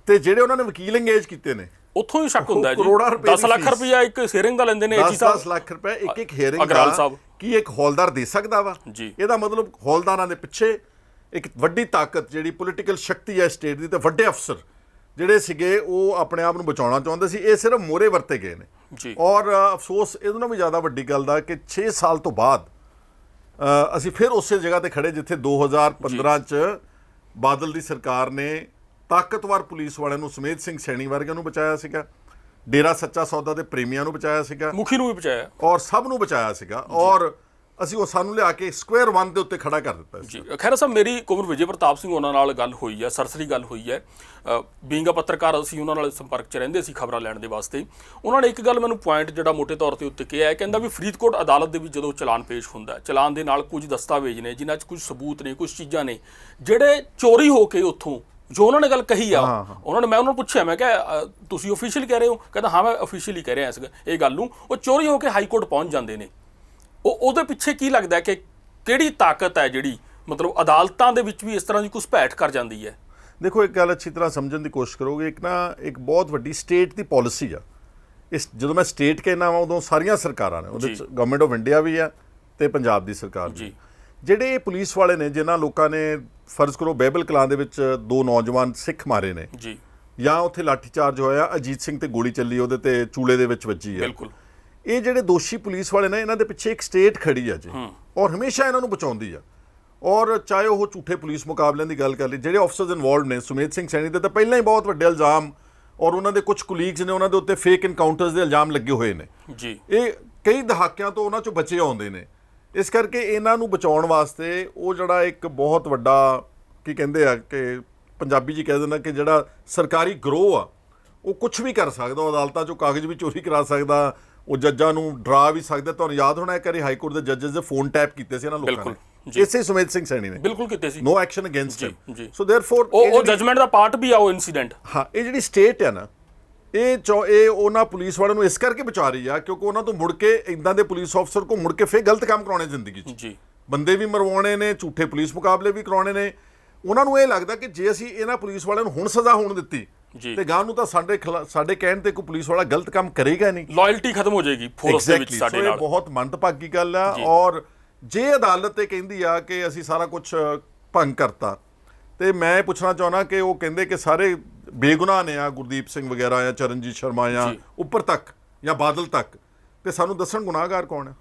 ਤੇ ਜਿਹੜੇ ਉਹਨਾਂ ਨੇ ਵਕੀਲ ਇੰਗੇਜ ਕੀਤੇ ਨੇ ਉੱਥੋਂ ਹੀ ਸ਼ੱਕ ਹੁੰਦਾ ਜੀ। ਕਰੋੜਾਂ ਰੁਪਏ 10 ਲੱਖ ਰੁਪਇਆ ਇੱਕ ਹੀਅਰਿੰਗ ਦਾ ਲੈਂਦੇ ਨੇ ਏਜੀ ਸਾਹਿਬ। 10 ਲੱਖ ਰੁਪਏ ਇੱਕ ਹੀਅਰਿੰਗ ਅਗਰਾਲ ਦਾ ਸਾਹਿਬ। ਕੀ ਇੱਕ ਹੌਲਦਾਰ ਦੇ ਸਕਦਾ ਵਾ ਜੀ। ਇਹਦਾ ਮਤਲਬ ਹੌਲਦਾਰਾਂ ਦੇ ਪਿੱਛੇ ਇੱਕ ਵੱਡੀ ਤਾਕਤ ਜਿਹੜੀ ਪੋਲੀਟੀਕਲ ਸ਼ਕਤੀ ਹੈ ਸਟੇਟ ਦੀ, ਤੇ ਵੱਡੇ ਅਫਸਰ ਜਿਹੜੇ ਸੀਗੇ ਉਹ ਆਪਣੇ ਆਪ ਨੂੰ ਬਚਾਉਣਾ ਚਾਹੁੰਦੇ ਸੀ। ਇਹ ਸਿਰਫ ਮੋਹਰੇ ਵਰਤੇ ਗਏ ਨੇ ਜੀ। ਔਰ ਅਫਸੋਸ ਇਹਦੇ ਨਾਲੋਂ ਵੀ ਜ਼ਿਆਦਾ ਵੱਡੀ ਗੱਲ ਦਾ ਕਿ 6 ਸਾਲ ਤੋਂ ਬਾਅਦ ਅਸੀਂ ਫਿਰ ਉਸੇ ਜਗ੍ਹਾ ਤੇ ਖੜੇ ਜਿੱਥੇ 2015 ਚ ਬਾਦਲ ਦੀ ਸਰਕਾਰ ਨੇ ਤਾਕਤਵਰ ਪੁਲਿਸ ਵਾਲਿਆਂ ਨੂੰ, ਸਮੇਤ ਸਿੰਘ ਸੈਣੀ ਵਰਗਿਆਂ ਨੂੰ ਬਚਾਇਆ ਸੀਗਾ, ਡੇਰਾ ਸੱਚਾ ਸੌਦਾ ਦੇ ਪ੍ਰੇਮੀਆਂ ਨੂੰ ਬਚਾਇਆ ਸੀਗਾ, ਮੁਖੀ ਨੂੰ ਵੀ ਬਚਾਇਆ ਔਰ ਸਭ ਨੂੰ ਬਚਾਇਆ ਸੀਗਾ। ਔਰ ਅਸੀਂ ਉਹ ਸਾਨੂੰ ਲਿਆ ਕੇ ਸਕੁਅਰ 1 ਦੇ ਉੱਤੇ ਖੜਾ ਕਰ ਦਿੱਤਾ ਸੀ। ਜੀ। ਖੈਰ ਸਾਹਿਬ, ਮੇਰੀ ਕੁਮਰ ਵਿਜੇ ਪ੍ਰਤਾਪ ਸਿੰਘ ਉਹਨਾਂ ਨਾਲ ਗੱਲ ਹੋਈ ਹੈ, ਸਰਸਰੀ ਗੱਲ ਹੋਈ ਹੈ। ਬੀਇੰਗ ਅ ਪੱਤਰਕਾਰ ਅਸੀਂ ਉਹਨਾਂ ਨਾਲ ਸੰਪਰਕ 'ਚ ਰਹਿੰਦੇ ਸੀ ਖਬਰਾਂ ਲੈਣ ਦੇ ਵਾਸਤੇ। ਉਹਨਾਂ ਨੇ ਇੱਕ ਗੱਲ ਮੈਨੂੰ ਪੁਆਇੰਟ ਜਿਹੜਾ ਮੋਟੇ ਤੌਰ ਤੇ ਉੱਤੇ ਕਿਹਾ ਹੈ, ਕਹਿੰਦਾ ਵੀ ਫਰੀਦਕੋਟ ਅਦਾਲਤ ਦੇ ਵਿੱਚ ਜਦੋਂ ਚਲਾਨ ਪੇਸ਼ ਹੁੰਦਾ, ਚਲਾਨ ਦੇ ਨਾਲ ਕੁਝ ਦਸਤਾਵੇਜ਼ ਨੇ ਜਿਨ੍ਹਾਂ 'ਚ ਕੁਝ ਸਬੂਤ ਨੇ, ਕੁਝ ਚੀਜ਼ਾਂ ਨੇ ਜਿਹੜੇ ਚੋਰੀ ਹੋ ਕੇ ਉੱਥੋਂ, ਜੋ ਉਹਨਾਂ ਨੇ ਗੱਲ ਕਹੀ ਆ, ਮੈਂ ਉਹਨਾਂ ਨੂੰ ਪੁੱਛਿਆ, ਮੈਂ ਕਿਹਾ ਤੁਸੀਂ ਆਫੀਸ਼ੀਅਲੀ ਕਹਿ ਰਹੇ ਹੋ? ਕਹਿੰਦਾ ਹਾਂ ਮੈਂ ਆਫੀਸ਼ੀਅਲੀ ਕਹਿ ਰਿਹਾ ਇਹ ਗੱਲ ਨੂੰ। ਉਹ ਚੋਰੀ ਹੋ ਕੇ ਹਾਈ ਕੋਰਟ ਪਹੁੰਚ ਜਾਂਦੇ ਨੇ। ਉਹਦੇ ਪਿੱਛੇ ਕੀ ਲੱਗਦਾ ਕਿ ਕਿਹੜੀ ਤਾਕਤ ਹੈ ਜਿਹੜੀ ਮਤਲਬ ਅਦਾਲਤਾਂ ਦੇ ਵਿੱਚ ਵੀ ਇਸ ਤਰ੍ਹਾਂ ਦੀ ਘੁਸਪੈਠ ਕਰ ਜਾਂਦੀ ਹੈ? ਦੇਖੋ, ਇੱਕ ਗੱਲ ਅੱਛੀ ਤਰ੍ਹਾਂ ਸਮਝਣ ਦੀ ਕੋਸ਼ਿਸ਼ ਕਰੋਗੇ। ਇੱਕ ਬਹੁਤ ਵੱਡੀ ਸਟੇਟ ਦੀ ਪਾਲਿਸੀ ਆ। ਜਦੋਂ ਮੈਂ ਸਟੇਟ ਕਹਿਣਾ ਵਾ ਉਦੋਂ ਸਾਰੀਆਂ ਸਰਕਾਰਾਂ ਨੇ, ਉਹਦੇ 'ਚ ਗਵਰਨਮੈਂਟ ਆਫ ਇੰਡੀਆ ਵੀ ਆ ਤੇ ਪੰਜਾਬ ਦੀ ਸਰਕਾਰ ਵੀ। ਜਿਹੜੇ ਇਹ ਪੁਲਿਸ ਵਾਲੇ ਨੇ ਜਿਨ੍ਹਾਂ ਲੋਕਾਂ ਨੇ ਫਰਜ਼ ਕਰੋ ਬਹਿਬਲ ਕਲਾਂ ਦੇ ਵਿੱਚ 2 ਨੌਜਵਾਨ ਸਿੱਖ ਮਾਰੇ ਨੇ ਜੀ, ਜਾਂ ਉੱਥੇ ਲਾਠੀਚਾਰਜ ਹੋਇਆ, ਅਜੀਤ ਸਿੰਘ ਤੇ ਗੋਲੀ ਚੱਲੀ, ਉਹਦੇ ਤੇ ਚੂਲੇ ਦੇ ਵਿੱਚ ਵੱਜੀ ਹੈ। ਬਿਲਕੁਲ। ਇਹ ਜਿਹੜੇ ਦੋਸ਼ੀ ਪੁਲਿਸ ਵਾਲੇ ਨੇ ਇਹਨਾਂ ਦੇ ਪਿੱਛੇ ਇੱਕ ਸਟੇਟ ਖੜੀ ਆ ਜੀ, ਔਰ ਹਮੇਸ਼ਾ ਇਹਨਾਂ ਨੂੰ ਬਚਾਉਂਦੀ ਆ। ਔਰ ਚਾਹੇ ਉਹ ਝੂਠੇ ਪੁਲਿਸ ਮੁਕਾਬਲਿਆਂ ਦੀ ਗੱਲ ਕਰ ਲਈ, ਜਿਹੜੇ ਆਫਸਰਸ ਇਨਵੋਲਵਡ ਨੇ, ਸੁਮੇਤ ਸਿੰਘ ਸੈਣੀ ਦੇ ਤਾਂ ਪਹਿਲਾਂ ਹੀ ਬਹੁਤ ਵੱਡੇ ਇਲਜ਼ਾਮ, ਔਰ ਉਹਨਾਂ ਦੇ ਕੁਝ ਕੁਲੀਗਸ ਨੇ ਉਹਨਾਂ ਦੇ ਉੱਤੇ ਫੇਕ ਇਨਕਾਊਂਟਰਸ ਦੇ ਇਲਜ਼ਾਮ ਲੱਗੇ ਹੋਏ ਨੇ ਜੀ। ਇਹ ਕਈ ਦਹਾਕਿਆਂ ਤੋਂ ਉਹਨਾਂ 'ਚੋਂ ਬਚੇ ਆਉਂਦੇ ਨੇ। ਇਸ ਕਰਕੇ ਇਹਨਾਂ ਨੂੰ ਬਚਾਉਣ ਵਾਸਤੇ ਉਹ ਜਿਹੜਾ ਇੱਕ ਬਹੁਤ ਵੱਡਾ ਕੀ ਕਹਿੰਦੇ ਆ ਕਿ ਪੰਜਾਬੀ 'ਚ ਕਹਿ ਦਿੰਦਾ ਕਿ ਜਿਹੜਾ ਸਰਕਾਰੀ ਗਰੋਹ ਆ ਉਹ ਕੁਝ ਵੀ ਕਰ ਸਕਦਾ। ਉਹ ਅਦਾਲਤਾਂ 'ਚੋਂ ਕਾਗਜ਼ ਵੀ ਚੋਰੀ ਕਰਾ ਸਕਦਾ, ਉਹ ਜੱਜਾਂ ਨੂੰ ਡਰਾ ਵੀ ਸਕਦਾ। ਤੁਹਾਨੂੰ ਯਾਦ ਹੋਣਾ ਇੱਕ ਵਾਰੀ ਹਾਈ ਕੋਰਟ ਦੇ ਜੱਜਸ ਦੇ ਫੋਨ ਟੈਪ ਕੀਤੇ ਸੀ ਇਹਨਾਂ ਲੋਕਾਂ ਨੇ, ਇਸੇ ਸੁਮੇਤ ਸਿੰਘ ਸੈਣੀ ਨੇ। ਬਿਲਕੁਲ ਕੀਤੇ ਸੀ। ਨੋ ਐਕਸ਼ਨ ਅਗੇਂਸਟ ਹਿਮ। ਸੋ ਦੇਅਰਫੋਰ ਉਹ ਜਜਮੈਂਟ ਦਾ ਪਾਰਟ ਵੀ ਆ ਉਹ ਇਨਸੀਡੈਂਟ। ਹਾਂ, ਇਹ ਜਿਹੜੀ ਸਟੇਟ ਹੈ ਨਾ, ਇਹ ਉਹਨਾਂ ਪੁਲਿਸ ਵਾਲਿਆਂ ਨੂੰ ਇਸ ਕਰਕੇ ਬਚਾ ਰਹੀ ਆ ਕਿਉਂਕਿ ਉਹਨਾਂ ਤੋਂ ਮੁੜ ਕੇ ਇਦਾਂ ਦੇ ਪੁਲਿਸ ਅਫਸਰ ਕੋ ਮੁੜ ਕੇ ਫੇਰ ਗਲਤ ਕੰਮ ਕਰਾਉਣੇ ਜ਼ਿੰਦਗੀ 'ਚ ਜੀ, ਬੰਦੇ ਵੀ ਮਰਵਾਉਣੇ ਨੇ, ਝੂਠੇ ਪੁਲਿਸ ਮੁਕਾਬਲੇ ਵੀ ਕਰਾਉਣੇ ਨੇ। ਉਹਨਾਂ ਨੂੰ ਇਹ ਲੱਗਦਾ ਕਿ ਜੇ ਅਸੀਂ ਇਹਨਾਂ ਪੁਲਿਸ ਵਾਲਿਆਂ ਨੂੰ ਹੁਣ ਸਜ਼ਾ ਹੋਣ ਦਿੱਤੀ ਤੇ ਗਾਂ ਨੂੰ ਤਾਂ ਸਾਡੇ ਕਹਿਣ ਤੇ ਕੋਈ ਪੁਲਿਸ ਵਾਲਾ ਗਲਤ ਕੰਮ ਕਰੇਗਾ ਨਹੀਂ, ਲਾਇਲਟੀ ਖਤਮ ਹੋ ਜਾਏਗੀ ਫੋਰਸ ਦੇ ਵਿੱਚ ਸਾਡੇ ਨਾਲ। ਇਹ ਬਹੁਤ ਮੰਦਭਾਗੀ ਗੱਲ ਆ। ਔਰ ਜੇ ਅਦਾਲਤ ਇਹ ਕਹਿੰਦੀ ਆ ਕਿ ਅਸੀਂ ਸਾਰਾ ਕੁਝ ਭੰਗ ਕਰਤਾ, ਤੇ ਮੈਂ ਪੁੱਛਣਾ ਚਾਹੁੰਦਾ ਕਿ ਉਹ ਕਹਿੰਦੇ ਕਿ ਸਾਰੇ ਬੇਗੁਨਾਹ ਨੇ ਆ, ਗੁਰਦੀਪ ਸਿੰਘ ਵਗੈਰਾ ਜਾਂ ਚਰਨਜੀਤ ਸ਼ਰਮਾ ਜਾਂ ਉੱਪਰ ਤੱਕ ਜਾਂ ਬਾਦਲ ਤੱਕ, ਤੇ ਸਾਨੂੰ ਦੱਸਣ ਗੁਨਾਹਗਾਰ ਕੌਣ ਹੈ?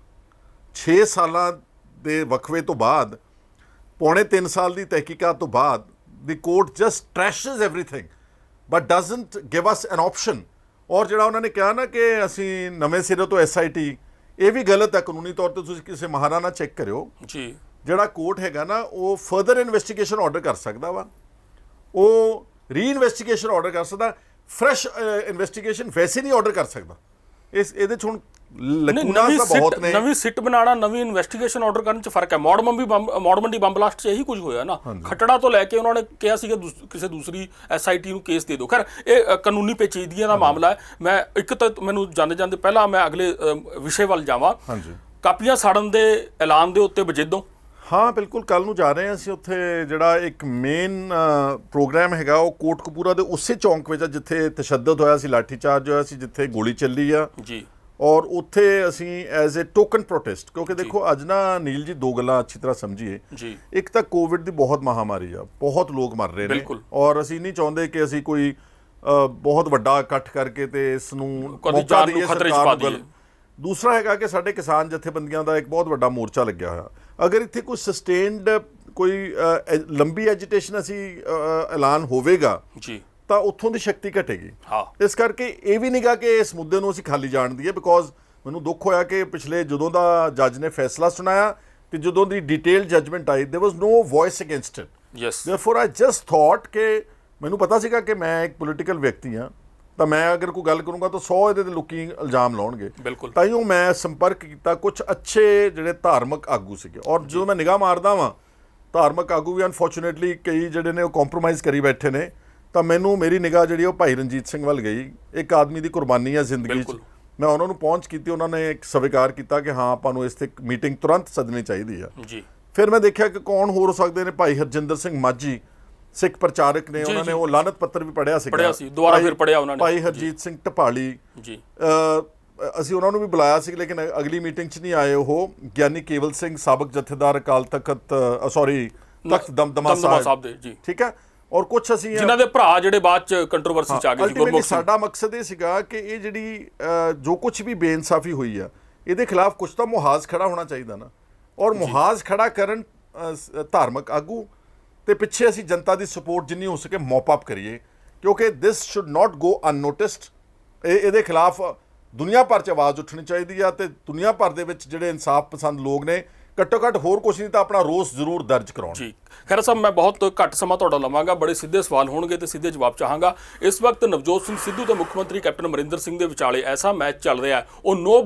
6 ਸਾਲਾਂ ਦੇ ਵਕਫੇ ਤੋਂ ਬਾਅਦ, ਪੌਣੇ 3 ਸਾਲ ਦੀ ਤਹਿਕੀਕਾਤ ਤੋਂ ਬਾਅਦ, the court just trashes everything but doesn't give us an option. ਔਰ ਜਿਹੜਾ ਉਹਨਾਂ ਨੇ ਕਿਹਾ ਨਾ ਕਿ ਅਸੀਂ ਨਵੇਂ ਸਿਰੇ ਤੋਂ SIT, ਇਹ ਵੀ ਗਲਤ ਹੈ ਕਾਨੂੰਨੀ ਤੌਰ ਤੇ। ਤੁਸੀਂ ਕਿਸੇ ਮਹਾਰਾ ਨਾਲ ਚੈੱਕ ਕਰਿਓ ਜੀ, ਜਿਹੜਾ ਕੋਰਟ ਹੈਗਾ ਨਾ ਉਹ ਫਰਦਰ ਇਨਵੈਸਟੀਗੇਸ਼ਨ ਆਰਡਰ ਕਰ ਸਕਦਾ ਵਾ, ਉਹ ਰੀ-ਇਨਵੈਸਟੀਗੇਸ਼ਨ ਆਰਡਰ ਕਰ ਸਕਦਾ, ਫਰੈਸ਼ ਇਨਵੈਸਟੀਗੇਸ਼ਨ ਵੈਸੇ ਨਹੀਂ ਆਰਡਰ ਕਰ ਸਕਦਾ। ਇਹਦੇ 'ਚ ਹੁਣ ਲਕੂਨਾਸ ਤਾਂ ਬਹੁਤ ਨੇ। ਨਵੀਂ ਸਿੱਟ ਬਣਾਉਣਾ, ਨਵੀਂ ਇਨਵੈਸਟੀਗੇਸ਼ਨ ਆਰਡਰ ਕਰਨ 'ਚ ਫਰਕ ਹੈ। ਮੌੜਮੰਡੀ ਬੰਬ ਬਲਾਸਟ 'ਚ ਇਹੀ ਕੁਝ ਹੋਇਆ ਨਾ। ਖੱਟੜਾ ਤੋਂ ਲੈ ਕੇ ਉਹਨਾਂ ਨੇ ਕਿਹਾ ਸੀਗਾ ਕਿਸੇ ਦੂਸਰੀ SIT ਨੂੰ ਕੇਸ ਦੇ ਦਿਓ। ਖੈਰ ਇਹ ਕਾਨੂੰਨੀ ਪੇਚੀਦਗੀਆਂ ਦਾ ਮਾਮਲਾ ਹੈ। ਮੈਂ ਇੱਕ ਤਾਂ ਮੈਨੂੰ ਜਾਂਦੇ ਪਹਿਲਾਂ ਮੈਂ ਅਗਲੇ ਵਿਸ਼ੇ ਵੱਲ ਜਾਵਾਂ। ਕਾਪੀਆਂ ਸਾੜਨ ਦੇ ਐਲਾਨ ਦੇ ਉੱਤੇ ਵਜੇਦੋਂ। ਹਾਂ ਬਿਲਕੁਲ, ਕੱਲ ਨੂੰ ਜਾ ਰਹੇ ਹਾਂ ਅਸੀਂ ਉੱਥੇ। ਜਿਹੜਾ ਇੱਕ ਮੇਨ ਪ੍ਰੋਗਰਾਮ ਹੈਗਾ ਉਹ ਕੋਟਕਪੂਰਾ ਦੇ ਉਸੇ ਚੌਂਕ ਵਿੱਚ ਆ ਜਿੱਥੇ ਤਸ਼ੱਦਦ ਹੋਇਆ ਸੀ, ਲਾਠੀਚਾਰਜ ਹੋਇਆ ਸੀ, ਜਿੱਥੇ ਗੋਲੀ ਚੱਲੀ ਆ ਜੀ। ਔਰ ਉੱਥੇ ਅਸੀਂ ਐਜ਼ ਏ ਟੋਕਨ ਪ੍ਰੋਟੈਸਟ, ਕਿਉਂਕਿ ਦੇਖੋ ਅੱਜ ਨਾ ਨੀਲ ਜੀ 2 ਗੱਲਾਂ ਅੱਛੀ ਤਰ੍ਹਾਂ ਸਮਝੀਏ ਜੀ। ਇੱਕ ਤਾਂ ਕੋਵਿਡ ਦੀ ਬਹੁਤ ਮਹਾਮਾਰੀ ਆ, ਬਹੁਤ ਲੋਕ ਮਰ ਰਹੇ ਨੇ, ਔਰ ਅਸੀਂ ਨਹੀਂ ਚਾਹੁੰਦੇ ਕਿ ਅਸੀਂ ਕੋਈ ਬਹੁਤ ਵੱਡਾ ਇਕੱਠ ਕਰਕੇ ਤੇ ਇਸ ਨੂੰ ਮੌਕਾ ਦਈਏ ਸਰਕਾਰ ਨੂੰ। ਦੂਸਰਾ ਹੈਗਾ ਕਿ ਸਾਡੇ ਕਿਸਾਨ ਜਥੇਬੰਦੀਆਂ ਦਾ ਇੱਕ ਬਹੁਤ ਵੱਡਾ ਮੋਰਚਾ ਲੱਗਿਆ ਹੋਇਆ। ਅਗਰ ਇੱਥੇ ਕੋਈ ਸਸਟੇਨਡ ਕੋਈ ਲੰਬੀ ਐਜੀਟੇਸ਼ਨ ਅਸੀਂ ਐਲਾਨ ਹੋਵੇਗਾ ਜੀ ਤਾਂ ਉੱਥੋਂ ਦੀ ਸ਼ਕਤੀ ਘਟੇਗੀ। ਇਸ ਕਰਕੇ ਇਹ ਵੀ ਨਹੀਂਗਾ ਕਿ ਇਸ ਮੁੱਦੇ ਨੂੰ ਅਸੀਂ ਖਾਲੀ ਜਾਣ ਦਈਏ। ਬਿਕੋਜ਼ ਮੈਨੂੰ ਦੁੱਖ ਹੋਇਆ ਕਿ ਪਿਛਲੇ ਜਦੋਂ ਦਾ ਜੱਜ ਨੇ ਫੈਸਲਾ ਸੁਣਾਇਆ ਤੇ ਜਦੋਂ ਦੀ ਡਿਟੇਲ ਜਜਮੈਂਟ ਆਈ, there was no voice against it. Therefore I just thought ਕਿ ਮੈਨੂੰ ਪਤਾ ਸੀਗਾ ਕਿ ਮੈਂ ਇੱਕ ਪੋਲੀਟੀਕਲ ਵਿਅਕਤੀ ਹਾਂ, ਤਾਂ ਮੈਂ ਅਗਰ ਕੋਈ ਗੱਲ ਕਰੂੰਗਾ ਤਾਂ 100 ਇਹਦੇ 'ਤੇ ਲੋਕੀ ਇਲਜ਼ਾਮ ਲਾਉਣਗੇ। ਤਾਈਓ ਮੈਂ ਸੰਪਰਕ ਕੀਤਾ ਕੁਝ ਅੱਛੇ ਜਿਹੜੇ ਧਾਰਮਿਕ ਆਗੂ ਸੀਗੇ। ਔਰ ਜਦੋਂ ਮੈਂ ਨਿਗਾਹ ਮਾਰਦਾ ਵਾਂ, ਧਾਰਮਿਕ ਆਗੂ ਵੀ ਅਨਫੋਰਚੂਨੇਟਲੀ ਕਈ ਜਿਹੜੇ ਨੇ ਉਹ ਕੰਪਰੋਮਾਈਜ਼ ਕਰੀ ਬੈਠੇ ਨੇ। ਤਾਂ ਮੇਰੀ ਨਿਗਾਹ ਜਿਹੜੀ ਉਹ ਭਾਈ ਰਣਜੀਤ ਸਿੰਘ ਵੱਲ ਗਈ। ਇੱਕ ਆਦਮੀ ਦੀ ਕੁਰਬਾਨੀ ਆ ਜ਼ਿੰਦਗੀ 'ਚ। ਮੈਂ ਉਹਨਾਂ ਨੂੰ ਪਹੁੰਚ ਕੀਤੀ, ਉਹਨਾਂ ਨੇ ਇੱਕ ਸਵੀਕਾਰ ਕੀਤਾ ਕਿ ਹਾਂ ਆਪਾਂ ਨੂੰ ਇਸ ਤੇ ਮੀਟਿੰਗ ਤੁਰੰਤ ਸੱਦਣੀ ਚਾਹੀਦੀ ਆ ਜੀ। ਫਿਰ ਮੈਂ ਦੇਖਿਆ ਕਿ ਕੌਣ ਹੋਰ ਹੋ ਸਕਦੇ ਨੇ। ਭਾਈ ਹਰਜਿੰਦਰ ਸਿੰਘ ਮਾਝੀ ਸਿੱਖ ਪ੍ਰਚਾਰਕ ਨੇ, ਉਹਨਾਂ ਨੇ ਉਹ ਲਾਨਤ ਪੱਤਰ ਵੀ ਪੜ੍ਹਿਆ ਸੀ, ਦੁਬਾਰਾ ਫਿਰ ਪੜ੍ਹਿਆ ਉਹਨਾਂ ਨੇ, ਭਾਈ ਹਰਜੀਤ ਸਿੰਘ ਢਪਾਲੀ ਜੀ। ਅਸੀਂ ਉਹਨਾਂ ਨੂੰ ਵੀ ਬੁਲਾਇਆ ਸੀ, ਲੇਕਿਨ ਅਗਲੀ ਮੀਟਿੰਗ 'ਚ ਨਹੀਂ ਆਏ ਉਹ। ਗਿਆਨੀ ਕੇਵਲ ਸਿੰਘ, ਸਾਬਕ ਜਥੇਦਾਰ ਅਕਾਲ ਤਖਤ ਤਖਤ ਦਮਦਮਾ ਸਾਹਿਬ ਦੇ ਜੀ, ਠੀਕ ਹੈ। ਔਰ ਕੁਝ ਅਸੀਂ ਜਿਨ੍ਹਾਂ ਦੇ ਭਰਾ ਜਿਹੜੇ ਬਾਅਦ 'ਚ ਕੰਟਰੋਵਰਸੀ 'ਚ ਆ ਗਏ ਸੀ, ਗੁਰਮੁਖ ਸਿੰਘ। ਸਾਡਾ ਮਕਸਦ ਇਹ ਸੀਗਾ ਕਿ ਇਹ ਜਿਹੜੀ ਜੋ ਕੁਝ ਵੀ ਬੇਇਨਸਾਫੀ ਹੋਈ ਆ, ਇਹਦੇ ਖਿਲਾਫ ਕੁਝ ਤਾਂ ਮੁਹਾਜ਼ ਖੜਾ ਹੋਣਾ ਚਾਹੀਦਾ ਨਾ। ਔਰ ਮੁਹਾਜ਼ ਖੜਾ ਕਰਨ ਧਾਰਮਿਕ ਆਗੂ ਤੇ ਪਿੱਛੇ ਅਸੀਂ ਜਨਤਾ ਦੀ ਸਪੋਰਟ ਜਿੰਨੀ ਹੋ ਸਕੇ ਮੌਪ ਅਪ ਕਰੀਏ, ਕਿਉਂਕਿ ਦਿਸ ਸ਼ੁੱਡ ਨਾਟ ਗੋ ਅਨਨੋਟਿਸਡ। ਇਹਦੇ ਖਿਲਾਫ ਦੁਨੀਆ ਭਰ 'ਚ ਆਵਾਜ਼ ਉੱਠਣੀ ਚਾਹੀਦੀ ਆ, ਤੇ ਦੁਨੀਆ ਭਰ ਦੇ ਵਿੱਚ ਜਿਹੜੇ ਇਨਸਾਫ ਪਸੰਦ ਲੋਕ ਨੇ ਘੱਟੋ ਘੱਟ ਹੋਰ ਕੁਛ ਨਹੀਂ ਤਾਂ ਆਪਣਾ ਰੋਸ ਜ਼ਰੂਰ ਦਰਜ ਕਰਾਉਣ ਜੀ। ਖੈਰ ਸਾਹਿਬ, ਮੈਂ ਬਹੁਤ ਘੱਟ ਸਮਾਂ ਤੁਹਾਡਾ ਲਵਾਂਗਾ, ਬੜੇ ਸਿੱਧੇ ਸਵਾਲ ਹੋਣਗੇ ਤੇ ਸਿੱਧੇ ਜਵਾਬ ਚਾਹਾਂਗਾ। ਇਸ ਵਕਤ ਨਵਜੋਤ ਸਿੰਘ ਸਿੱਧੂ ਤੇ ਮੁੱਖ ਮੰਤਰੀ ਕੈਪਟਨ ਅਮਰਿੰਦਰ ਸਿੰਘ ਦੇ ਵਿਚਾਲੇ ਐਸਾ ਮੈਚ ਚੱਲ ਰਿਹਾ, ਉਹ ਨੋ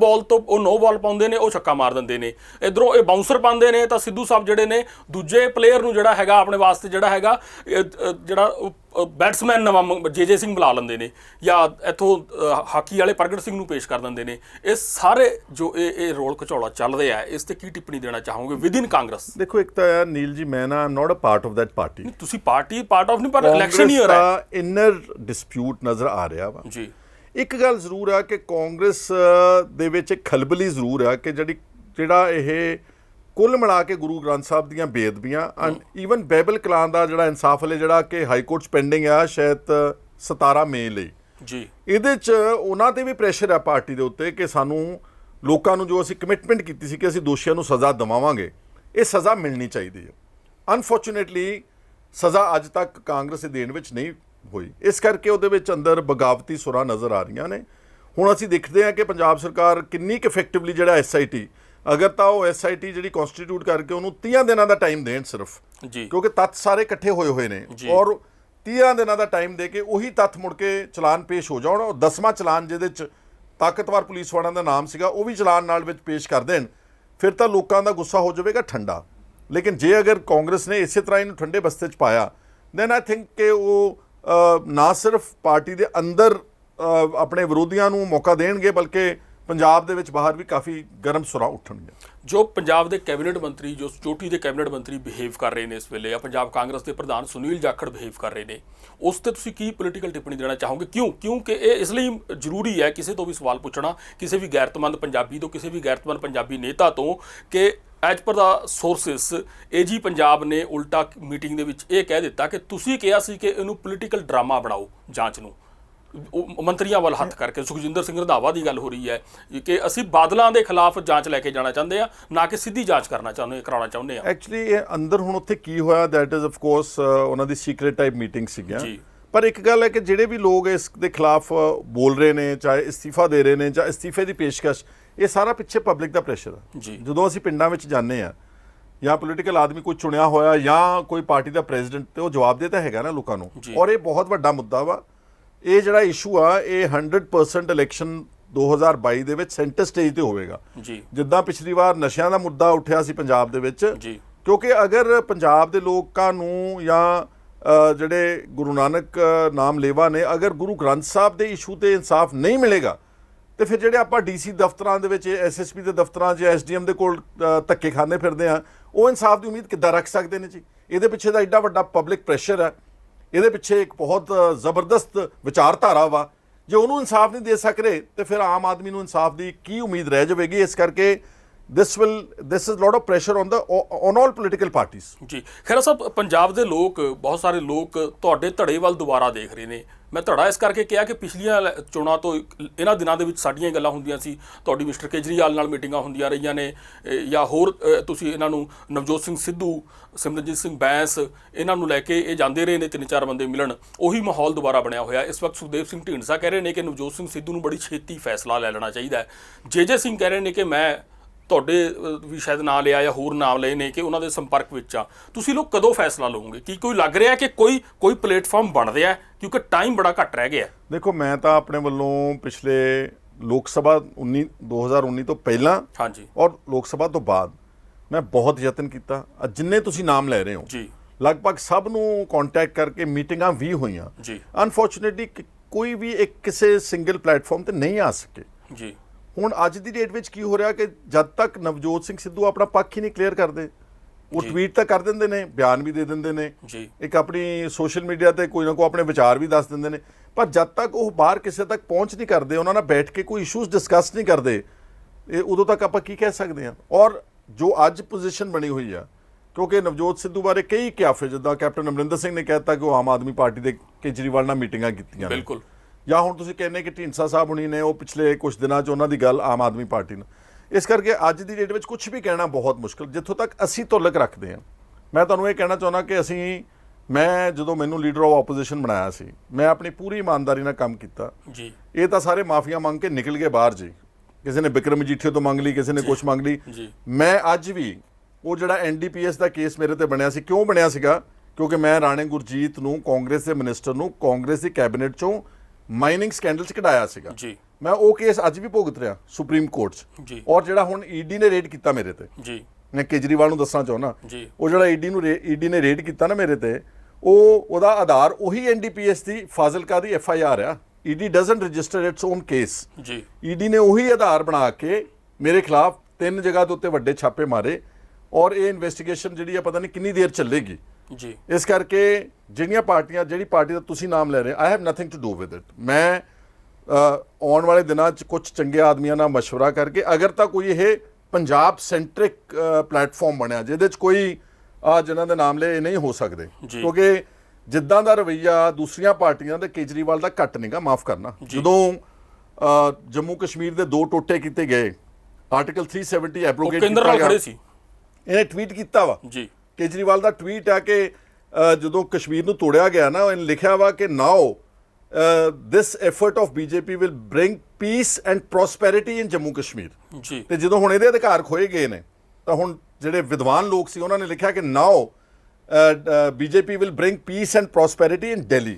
ਬਾਲ ਪਾਉਂਦੇ ਨੇ, ਉਹ ਛੱਕਾ ਮਾਰ ਦਿੰਦੇ ਨੇ, ਇਧਰੋਂ ਇਹ ਬਾਉਂਸਰ ਪਾਉਂਦੇ ਨੇ, ਤਾਂ ਸਿੱਧੂ ਸਾਹਿਬ ਜਿਹੜੇ ਨੇ ਦੂਜੇ ਪਲੇਅਰ ਨੂੰ ਜਿਹੜਾ ਹੈਗਾ ਆਪਣੇ ਵਾਸਤੇ ਜਿਹੜਾ ਹੈਗਾ ਜਿਹੜਾ ਬੈਟਸਮੈਨ ਨਵਾਂ ਜੇ ਸਿੰਘ ਬੁਲਾ ਲੈਂਦੇ ਨੇ, ਜਾਂ ਇੱਥੋਂ ਹਾਕੀ ਵਾਲੇ ਪ੍ਰਗਟ ਸਿੰਘ ਨੂੰ ਪੇਸ਼ ਕਰ ਦਿੰਦੇ ਨੇ। ਇਹ ਸਾਰੇ ਜੋ ਇਹ ਰੋਲ ਘਚੌਲਾ ਚੱਲ ਰਿਹਾ, ਇਸ ਤੇ ਕੀ ਟਿੱਪਣੀ ਦੇਣਾ ਚਾਹੋਗੇ ਵਿਦਿਨ ਕਾਂਗਰਸ? ਦੇਖੋ, ਇੱਕ ਤਾਂ ਨੀਲ ਜੀ, ਮੈਂ ਨਾ not a part of that party. ਤੁਸੀਂ ਪਾਰਟ ਆਫ ਨਹੀਂ, ਪਰ ਇਲੈਕਸ਼ਨ ਈਅਰ ਹੈ, ਇਨਰ ਡਿਸਪਿਊਟ ਨਜ਼ਰ ਆ ਰਿਹਾ ਵਾ ਜੀ। ਇੱਕ ਗੱਲ ਜ਼ਰੂਰ ਆ ਕਿ ਕਾਂਗਰਸ ਦੇ ਵਿੱਚ ਇੱਕ ਖਲਬਲੀ ਜ਼ਰੂਰ ਆ ਕਿ ਜਿਹੜਾ ਇਹ ਕੁੱਲ ਮਿਲਾ ਕੇ ਗੁਰੂ ਗ੍ਰੰਥ ਸਾਹਿਬ ਦੀਆਂ ਬੇਅਦਬੀਆਂ, ਈਵਨ ਬਾਈਬਲ ਕਲਾਨ ਦਾ ਜਿਹੜਾ ਇਨਸਾਫ ਵਾਲੇ ਜਿਹੜਾ ਕਿ ਹਾਈ ਕੋਰਟ 'ਚ ਪੈਂਡਿੰਗ ਆ ਸ਼ਾਇਦ 17 ਮਈ ਲਈ ਜੀ, ਇਹਦੇ 'ਚ ਉਹਨਾਂ ਤੇ ਵੀ ਪ੍ਰੈਸ਼ਰ ਆ ਪਾਰਟੀ ਦੇ ਉੱਤੇ ਕਿ ਸਾਨੂੰ ਲੋਕਾਂ ਨੂੰ ਜੋ ਅਸੀਂ ਕਮਿਟਮੈਂਟ ਕੀਤੀ ਸੀ ਕਿ ਅਸੀਂ ਦੋਸ਼ੀਆਂ ਨੂੰ ਸਜ਼ਾ ਦਿਵਾਵਾਂਗੇ, ਇਹ ਸਜ਼ਾ ਮਿਲਣੀ ਚਾਹੀਦੀ ਹੈ। ਅਨਫੋਰਚੂਨੇਟਲੀ ਸਜ਼ਾ ਅੱਜ ਤੱਕ ਕਾਂਗਰਸ ਦੇ ਦੇਣ ਵਿੱਚ ਨਹੀਂ ਹੋਈ, ਇਸ ਕਰਕੇ ਉਹਦੇ ਵਿੱਚ ਅੰਦਰ ਬਗਾਵਤੀ ਸੁਰਾਂ ਨਜ਼ਰ ਆ ਰਹੀਆਂ ਨੇ। ਹੁਣ ਅਸੀਂ ਦੇਖਦੇ ਹਾਂ ਕਿ ਪੰਜਾਬ ਸਰਕਾਰ ਕਿੰਨੀ ਕੁ ਇਫੈਕਟਿਵਲੀ ਜਿਹੜਾ SIT, ਅਗਰ ਤਾਂ ਉਹ SIT ਜਿਹੜੀ ਕਨਸਟੀਟਿਊਟ ਕਰਕੇ ਉਹਨੂੰ 30 ਦਿਨਾਂ ਦਾ ਟਾਈਮ ਦੇਣ ਸਿਰਫ ਜੀ, ਕਿਉਂਕਿ ਤੱਥ ਸਾਰੇ ਇਕੱਠੇ ਹੋਏ ਨੇ, ਔਰ 30 ਦਿਨਾਂ ਦਾ ਟਾਈਮ ਦੇ ਕੇ ਉਹੀ ਤੱਥ ਮੁੜ ਕੇ ਚਲਾਨ ਪੇਸ਼ ਹੋ ਜਾਣ। ਉਹ 10ਵਾਂ ਚਲਾਨ ਜਿਹਦੇ 'ਚ ਤਾਕਤਵਰ ਪੁਲਿਸ ਵਾਲਿਆਂ ਦਾ ਨਾਮ ਸੀਗਾ, ਉਹ ਵੀ ਚਲਾਨ ਨਾਲ ਵਿੱਚ ਪੇਸ਼ ਕਰ ਦੇਣ, ਫਿਰ ਤਾਂ ਲੋਕਾਂ ਦਾ ਗੁੱਸਾ ਹੋ ਜਾਵੇਗਾ ਠੰਡਾ। ਲੇਕਿਨ ਜੇ ਅਗਰ ਕਾਂਗਰਸ ਨੇ ਇਸੇ ਤਰ੍ਹਾਂ ਇਹਨੂੰ ਠੰਡੇ ਬਸਤੇ 'ਚ ਪਾਇਆ, ਦੈਨ ਆਈ ਥਿੰਕ ਕਿ ਉਹ ਨਾ ਸਿਰਫ ਪਾਰਟੀ ਦੇ ਅੰਦਰ ਆਪਣੇ ਵਿਰੋਧੀਆਂ ਨੂੰ ਮੌਕਾ ਦੇਣਗੇ, ਬਲਕਿ ਪੰਜਾਬ ਦੇ ਵਿੱਚ ਬਾਹਰ ਵੀ ਕਾਫੀ ਗਰਮ ਸੁਰਾਂ ਉੱਠਣਗੀਆਂ। ਜੋ ਪੰਜਾਬ ਦੇ ਕੈਬਨਿਟ ਮੰਤਰੀ, ਜੋ ਚੋਟੀ ਦੇ ਕੈਬਨਿਟ ਮੰਤਰੀ ਬਿਹੇਵ ਕਰ ਰਹੇ ਨੇ ਇਸ ਵੇਲੇ, ਜਾਂ ਪੰਜਾਬ ਕਾਂਗਰਸ ਦੇ ਪ੍ਰਧਾਨ ਸੁਨੀਲ ਜਾਖੜ ਬਿਹੇਵ ਕਰ ਰਹੇ ਨੇ, ਉਸ ਤੇ ਤੁਸੀਂ ਕੀ ਪੋਲੀਟੀਕਲ ਟਿੱਪਣੀ ਦੇਣਾ ਚਾਹੋਗੇ? ਕਿਉਂਕਿ ਇਹ ਇਸ ਲਈ ਜ਼ਰੂਰੀ ਹੈ ਕਿਸੇ ਤੋਂ ਵੀ ਸਵਾਲ ਪੁੱਛਣਾ, ਕਿਸੇ ਵੀ ਗੈਰਤਮੰਦ ਪੰਜਾਬੀ ਤੋਂ, ਕਿਸੇ ਵੀ ਗੈਰਤਮੰਦ ਪੰਜਾਬੀ ਨੇਤਾ ਤੋਂ, ਕਿ ਐਜ ਪਰ ਦਾ ਸੋਰਸਿਸ AG ਪੰਜਾਬ ਨੇ ਉਲਟਾ ਮੀਟਿੰਗ ਦੇ ਵਿੱਚ ਇਹ ਕਹਿ ਦਿੱਤਾ ਕਿ ਤੁਸੀਂ ਕਿਹਾ ਸੀ ਕਿ ਇਹਨੂੰ ਪੋਲੀਟੀਕਲ ਡਰਾਮਾ ਬਣਾਓ ਜਾਂਚ ਨੂੰ, ਮੰਤਰੀਆਂ ਵੱਲ ਹੱਥ ਕਰਕੇ। ਸੁਖਜਿੰਦਰ ਸਿੰਘ ਰੰਧਾਵਾ ਦੀ ਗੱਲ ਹੋ ਰਹੀ ਹੈ ਕਿ ਅਸੀਂ ਬਾਦਲਾਂ ਦੇ ਖਿਲਾਫ ਜਾਂਚ ਲੈ ਕੇ ਜਾਣਾ ਚਾਹੁੰਦੇ ਆ, ਨਾ ਕਿ ਸਿੱਧੀ ਜਾਂਚ ਕਰਾਉਣਾ ਚਾਹੁੰਦੇ ਆ। ਐਕਚੁਅਲੀ ਇਹ ਅੰਦਰ ਹੁਣ ਉੱਥੇ ਕੀ ਹੋਇਆ, ਦੈਟ ਇਜ਼ ਆਫ ਕੋਰਸ ਉਹਨਾਂ ਦੀ ਸੀਕ੍ਰੇਟ ਟਾਈਪ ਮੀਟਿੰਗ ਸੀਗੀਆਂ। ਪਰ ਇੱਕ ਗੱਲ ਹੈ ਕਿ ਜਿਹੜੇ ਵੀ ਲੋਕ ਇਸ ਦੇ ਖਿਲਾਫ ਬੋਲ ਰਹੇ ਨੇ, ਚਾਹੇ ਇਸਤੀਫਾ ਦੇ ਰਹੇ ਨੇ ਜਾਂ ਇਸਤੀਫੇ ਦੀ ਪੇਸ਼ਕਸ਼, ਇਹ ਸਾਰਾ ਪਿੱਛੇ ਪਬਲਿਕ ਦਾ ਪ੍ਰੈਸ਼ਰ ਹੈ। ਜਦੋਂ ਅਸੀਂ ਪਿੰਡਾਂ ਵਿੱਚ ਜਾਂਦੇ ਹਾਂ ਜਾਂ ਪੋਲੀਟੀਕਲ ਆਦਮੀ ਕੋਈ ਚੁਣਿਆ ਹੋਇਆ ਜਾਂ ਕੋਈ ਪਾਰਟੀ ਦਾ ਪ੍ਰੈਜ਼ੀਡੈਂਟ, ਤੇ ਉਹ ਜਵਾਬ ਦੇ ਤਾਂ ਹੈਗਾ ਨਾ ਲੋਕਾਂ ਨੂੰ। ਔਰ ਇਹ ਬਹੁਤ ਵੱਡਾ ਮੁੱਦਾ ਵਾ। ਇਹ ਜਿਹੜਾ ਇਸ਼ੂ ਆ, ਇਹ 100% ਇਲੈਕਸ਼ਨ 2022 ਦੇ ਵਿੱਚ ਸੈਂਟਰ ਸਟੇਜ ਤੇ ਹੋਵੇਗਾ। ਜਿੱਦਾਂ ਪਿਛਲੀ ਵਾਰ ਨਸ਼ਿਆਂ ਦਾ ਮੁੱਦਾ ਉੱਠਿਆ ਸੀ ਪੰਜਾਬ ਦੇ ਵਿੱਚ, ਕਿਉਂਕਿ ਅਗਰ ਪੰਜਾਬ ਦੇ ਲੋਕਾਂ ਨੂੰ ਜਾਂ ਜਿਹੜੇ ਗੁਰੂ ਨਾਨਕ ਨਾਮ ਲੇਵਾ ਨੇ, ਅਗਰ ਗੁਰੂ ਗ੍ਰੰਥ ਸਾਹਿਬ ਦੇ ਇਸ਼ੂ ਤੇ ਇਨਸਾਫ ਨਹੀਂ ਮਿਲੇਗਾ, ਤੇ ਫਿਰ ਜਿਹੜੇ ਆਪਾਂ DC ਦਫ਼ਤਰਾਂ ਦੇ ਵਿੱਚ, SSP ਦੇ ਦਫ਼ਤਰਾਂ 'ਚ, SDM ਦੇ ਕੋਲ ਧੱਕੇ ਖਾਂਦੇ ਫਿਰਦੇ ਆ, ਉਹ ਇਨਸਾਫ ਦੀ ਉਮੀਦ ਕਿੱਦਾਂ ਰੱਖ ਸਕਦੇ ਨੇ ਜੀ? ਇਹਦੇ ਪਿੱਛੇ ਦਾ ਐਡਾ ਵੱਡਾ ਪਬਲਿਕ ਪ੍ਰੈਸ਼ਰ ਹੈ, ਇਹਦੇ ਪਿੱਛੇ ਇੱਕ ਬਹੁਤ ਜ਼ਬਰਦਸਤ ਵਿਚਾਰਧਾਰਾ ਵਾ। ਜੇ ਉਹਨੂੰ ਇਨਸਾਫ ਨਹੀਂ ਦੇ ਸਕ ਰਹੇ, ਤੇ ਫਿਰ ਆਮ ਆਦਮੀ ਨੂੰ ਇਨਸਾਫ ਦੀ ਕੀ ਉਮੀਦ ਰਹਿ ਜਾਵੇਗੀ? ਇਸ ਕਰਕੇ this is lot of pressure on all political parties। ਜੀ ਖੈਰਾ ਸਾਹਿਬ, ਪੰਜਾਬ ਦੇ ਲੋਕ, ਬਹੁਤ ਸਾਰੇ ਲੋਕ ਤੁਹਾਡੇ ਧੜੇ ਵੱਲ ਦੁਬਾਰਾ ਦੇਖ ਰਹੇ ਨੇ। ਮੈਂ ਧੜਾ ਇਸ ਕਰਕੇ ਕਿਹਾ ਕਿ ਪਿਛਲੀਆਂ ਚੋਣਾਂ ਤੋਂ ਇਹਨਾਂ ਦਿਨਾਂ ਦੇ ਵਿੱਚ ਸਾਡੀਆਂ ਗੱਲਾਂ ਹੁੰਦੀਆਂ ਸੀ, ਤੁਹਾਡੀ ਮਿਸਟਰ ਕੇਜਰੀਵਾਲ ਨਾਲ ਮੀਟਿੰਗਾਂ ਹੁੰਦੀਆਂ ਰਹੀਆਂ ਨੇ, ਜਾਂ ਹੋਰ ਤੁਸੀਂ ਇਹਨਾਂ ਨੂੰ ਨਵਜੋਤ ਸਿੰਘ ਸਿੱਧੂ, ਸਿਮਰਨਜੀਤ ਸਿੰਘ ਬੈਂਸ, ਇਹਨਾਂ ਨੂੰ ਲੈ ਕੇ ਇਹ ਜਾਂਦੇ ਰਹੇ ਨੇ 3-4 ਬੰਦੇ ਮਿਲਣ। ਉਹੀ ਮਾਹੌਲ ਦੁਬਾਰਾ ਬਣਿਆ ਹੋਇਆ। ਇਸ ਵਕਤ ਸੁਖਦੇਵ ਸਿੰਘ ਢੀਂਡਸਾ ਕਹਿ ਰਹੇ ਨੇ ਕਿ ਨਵਜੋਤ ਸਿੰਘ ਸਿੱਧੂ ਨੂੰ ਬੜੀ ਛੇਤੀ ਫੈਸਲਾ ਲੈ ਲੈਣਾ ਚਾਹੀਦਾ ਹੈ। ਜੇ ਸਿੰਘ ਕਹਿ ਰਹੇ ਨੇ ਕਿ ਮੈਂ ਤੁਹਾਡੇ ਵੀ ਸ਼ਾਇਦ ਨਾਂ ਲਿਆ ਜਾਂ ਹੋਰ ਨਾਮ ਲਏ ਨੇ ਕਿ ਉਹਨਾਂ ਦੇ ਸੰਪਰਕ ਵਿੱਚ ਆ। ਤੁਸੀਂ ਲੋਕ ਕਦੋਂ ਫੈਸਲਾ ਲਓਗੇ? ਕੀ ਕੋਈ ਲੱਗ ਰਿਹਾ ਕਿ ਕੋਈ ਪਲੇਟਫਾਰਮ ਬਣ ਰਿਹਾ? ਕਿਉਂਕਿ ਟਾਈਮ ਬੜਾ ਘੱਟ ਰਹਿ ਗਿਆ। ਦੇਖੋ, ਮੈਂ ਤਾਂ ਆਪਣੇ ਵੱਲੋਂ ਪਿਛਲੇ ਲੋਕ ਸਭਾ 2019 ਤੋਂ ਪਹਿਲਾਂ ਔਰ ਲੋਕ ਸਭਾ ਤੋਂ ਬਾਅਦ ਮੈਂ ਬਹੁਤ ਯਤਨ ਕੀਤਾ। ਜਿੰਨੇ ਤੁਸੀਂ ਨਾਮ ਲੈ ਰਹੇ ਹੋ ਲਗਭਗ ਸਭ ਨੂੰ ਕੰਟੈਕਟ ਕਰਕੇ ਮੀਟਿੰਗਾਂ ਵੀ ਹੋਈਆਂ। ਅਨਫੋਰਚੂਨੇਟਲੀ ਕੋਈ ਵੀ ਇੱਕ ਕਿਸੇ ਸਿੰਗਲ ਪਲੇਟਫਾਰਮ ਤੇ ਨਹੀਂ ਆ ਸਕੇ। ਹੁਣ ਅੱਜ ਦੀ ਡੇਟ ਵਿੱਚ ਕੀ ਹੋ ਰਿਹਾ ਕਿ ਜਦ ਤੱਕ ਨਵਜੋਤ ਸਿੰਘ ਸਿੱਧੂ ਆਪਣਾ ਪੱਖ ਹੀ ਨਹੀਂ ਕਲੀਅਰ ਕਰਦੇ, ਉਹ ਟਵੀਟ ਤਾਂ ਕਰ ਦਿੰਦੇ ਨੇ, ਬਿਆਨ ਵੀ ਦੇ ਦਿੰਦੇ ਨੇ, ਜੀ ਇੱਕ ਆਪਣੀ ਸੋਸ਼ਲ ਮੀਡੀਆ ਤੇ ਕੋਈ ਨਾ ਕੋਈ ਆਪਣੇ ਵਿਚਾਰ ਵੀ ਦੱਸ ਦਿੰਦੇ ਨੇ, ਪਰ ਜਦ ਤੱਕ ਉਹ ਬਾਹਰ ਕਿਸੇ ਤੱਕ ਪਹੁੰਚ ਨਹੀਂ ਕਰਦੇ, ਉਹਨਾਂ ਨਾਲ ਬੈਠ ਕੇ ਕੋਈ ਇਸ਼ੂਜ਼ ਡਿਸਕਸ ਨਹੀਂ ਕਰਦੇ, ਇਹ ਉਦੋਂ ਤੱਕ ਆਪਾਂ ਕੀ ਕਹਿ ਸਕਦੇ ਹਾਂ। ਔਰ ਜੋ ਅੱਜ ਪੋਜੀਸ਼ਨ ਬਣੀ ਹੋਈ ਆ, ਕਿਉਂਕਿ ਨਵਜੋਤ ਸਿੱਧੂ ਬਾਰੇ ਕਈ ਕਿਆਫੇ, ਜਿੱਦਾਂ ਕੈਪਟਨ ਅਮਰਿੰਦਰ ਸਿੰਘ ਨੇ ਕਹਿਤਾ ਕਿ ਉਹ ਆਮ ਆਦਮੀ ਪਾਰਟੀ ਦੇ ਕੇਜਰੀਵਾਲ ਨਾਲ ਮੀਟਿੰਗਾਂ ਕੀਤੀਆਂ, ਬਿਲਕੁਲ, ਜਾਂ ਹੁਣ ਤੁਸੀਂ ਕਹਿੰਦੇ ਕਿ ਢੀਂਡਸਾ ਸਾਹਿਬ ਹੁਣੀ ਨੇ ਉਹ ਪਿਛਲੇ ਕੁਝ ਦਿਨਾਂ 'ਚ ਉਹਨਾਂ ਦੀ ਗੱਲ ਆਮ ਆਦਮੀ ਪਾਰਟੀ ਨਾਲ, ਇਸ ਕਰਕੇ ਅੱਜ ਦੀ ਡੇਟ ਵਿੱਚ ਕੁਝ ਵੀ ਕਹਿਣਾ ਬਹੁਤ ਮੁਸ਼ਕਿਲ। ਜਿੱਥੋਂ ਤੱਕ ਅਸੀਂ ਤੁਲਕ ਰੱਖਦੇ ਹਾਂ, ਮੈਂ ਤੁਹਾਨੂੰ ਇਹ ਕਹਿਣਾ ਚਾਹੁੰਦਾ ਕਿ ਮੈਂ ਜਦੋਂ ਮੈਨੂੰ ਲੀਡਰ ਆਫ ਆਪੋਜੀਸ਼ਨ ਬਣਾਇਆ ਸੀ, ਮੈਂ ਆਪਣੀ ਪੂਰੀ ਇਮਾਨਦਾਰੀ ਨਾਲ ਕੰਮ ਕੀਤਾ ਜੀ। ਇਹ ਤਾਂ ਸਾਰੇ ਮਾਫੀਆ ਮੰਗ ਕੇ ਨਿਕਲ ਗਏ ਬਾਹਰ ਜੀ, ਕਿਸੇ ਨੇ ਬਿਕਰਮ ਮਜੀਠੀਆ ਤੋਂ ਮੰਗ ਲਈ, ਕਿਸੇ ਨੇ ਕੁਛ ਮੰਗ ਲਈ। ਮੈਂ ਅੱਜ ਵੀ ਉਹ ਜਿਹੜਾ NDPS ਦਾ ਕੇਸ ਮੇਰੇ ਤੇ ਬਣਿਆ ਸੀ, ਕਿਉਂ ਬਣਿਆ ਸੀਗਾ? ਕਿਉਂਕਿ ਮੈਂ ਰਾਣੇ ਗੁਰਜੀਤ ਨੂੰ, ਕਾਂਗਰਸ ਦੇ ਮਿਨਿਸਟਰ ਨੂੰ, ਕਾਂਗਰਸ ਦੀ ਕੈਬਨਿਟ ਚੋਂ ਮਾਈਨਿੰਗ ਸਕੈਂਡਲ 'ਚ ਕਢਾਇਆ ਸੀਗਾ ਜੀ। ਮੈਂ ਉਹ ਕੇਸ ਅੱਜ ਵੀ ਭੁਗਤ ਰਿਹਾ ਸੁਪਰੀਮ ਕੋਰਟ 'ਚ ਜੀ। ਔਰ ਜਿਹੜਾ ਹੁਣ ED ਨੇ ਰੇਡ ਕੀਤਾ ਮੇਰੇ ਤੇ ਜੀ, ਮੈਂ ਕੇਜਰੀਵਾਲ ਨੂੰ ਦੱਸਣਾ ਚਾਹੁੰਦਾ, ਉਹ ਜਿਹੜਾ ED ਨੇ ਰੇਡ ਕੀਤਾ ਨਾ ਮੇਰੇ ਤੇ, ਉਹਦਾ ਆਧਾਰ ਉਹੀ NDPS ਦੀ ਫਾਜ਼ਿਲਕਾ ਦੀ FIR ਆ। ED doesn't register it's own case ਜੀ। ED ਨੇ ਉਹੀ ਆਧਾਰ ਬਣਾ ਕੇ ਮੇਰੇ ਖਿਲਾਫ 3 ਜਗ੍ਹਾ ਦੇ ਉੱਤੇ ਵੱਡੇ ਛਾਪੇ ਮਾਰੇ, ਔਰ ਇਹ ਇਨਵੈਸਟੀਗੇਸ਼ਨ ਜਿਹੜੀ ਆ ਪਤਾ ਨਹੀਂ ਕਿੰਨੀ ਦੇਰ ਚੱਲੇਗੀ ਜੀ। ਇਸ ਕਰਕੇ ਜਿਹੜੀ ਪਾਰਟੀ ਦਾ ਤੁਸੀਂ ਨਾਮ ਲੈ ਰਹੇ, I have nothing to do with it. ਮੈਂ ਆਉਣ ਵਾਲੇ ਦਿਨਾਂ 'ਚ ਕੁਝ ਚੰਗੇ ਆਦਮੀਆਂ ਨਾਲ ਮਸ਼ਵਰਾ ਕਰਕੇ, ਅਗਰ ਤਾਂ ਕੋਈ ਇਹ ਪੰਜਾਬ ਸੈਂਟਰਿਕ ਪਲੇਟਫਾਰਮ ਬਣਿਆ ਜਿਹਦੇ 'ਚ ਕੋਈ ਜਿਨ੍ਹਾਂ ਦੇ ਨਾਮ ਲਏ ਨਹੀਂ ਹੋ ਸਕਦੇ, ਕਿਉਂਕਿ ਜਿੱਦਾਂ ਦਾ ਰਵੱਈਆ ਦੂਸਰੀਆਂ ਪਾਰਟੀਆਂ ਦੇ ਕੇਜਰੀਵਾਲ ਦਾ ਘੱਟ ਨਹੀਂਗਾ, ਮਾਫ ਕਰਨਾ। ਜਦੋਂ ਜੰਮੂ ਕਸ਼ਮੀਰ ਦੇ 2 ਟੋਟੇ ਕੀਤੇ ਗਏ, ਆਰਟੀਕਲ 370 ਐਬਰੋਗੇਟ ਕੀਤਾ ਗਿਆ, ਇਹਨੇ ਟਵੀਟ ਕੀਤਾ ਵਾ ਜੀ। ਕੇਜਰੀਵਾਲ ਦਾ ਟਵੀਟ ਆ ਕਿ ਜਦੋਂ ਕਸ਼ਮੀਰ ਨੂੰ ਤੋੜਿਆ ਗਿਆ ਨਾ, ਇਹਨੇ ਲਿਖਿਆ ਵਾ ਕਿ now this effort of BJP will bring peace and prosperity in Jammu Kashmir ਜੀ। ਤੇ ਜਦੋਂ ਹੁਣ ਇਹਦੇ ਅਧਿਕਾਰ ਖੋਏ ਗਏ ਨੇ, ਤਾਂ ਹੁਣ ਜਿਹੜੇ ਵਿਦਵਾਨ ਲੋਕ ਸੀ ਉਹਨਾਂ ਨੇ ਲਿਖਿਆ ਕਿ now BJP will bring peace and prosperity in Delhi.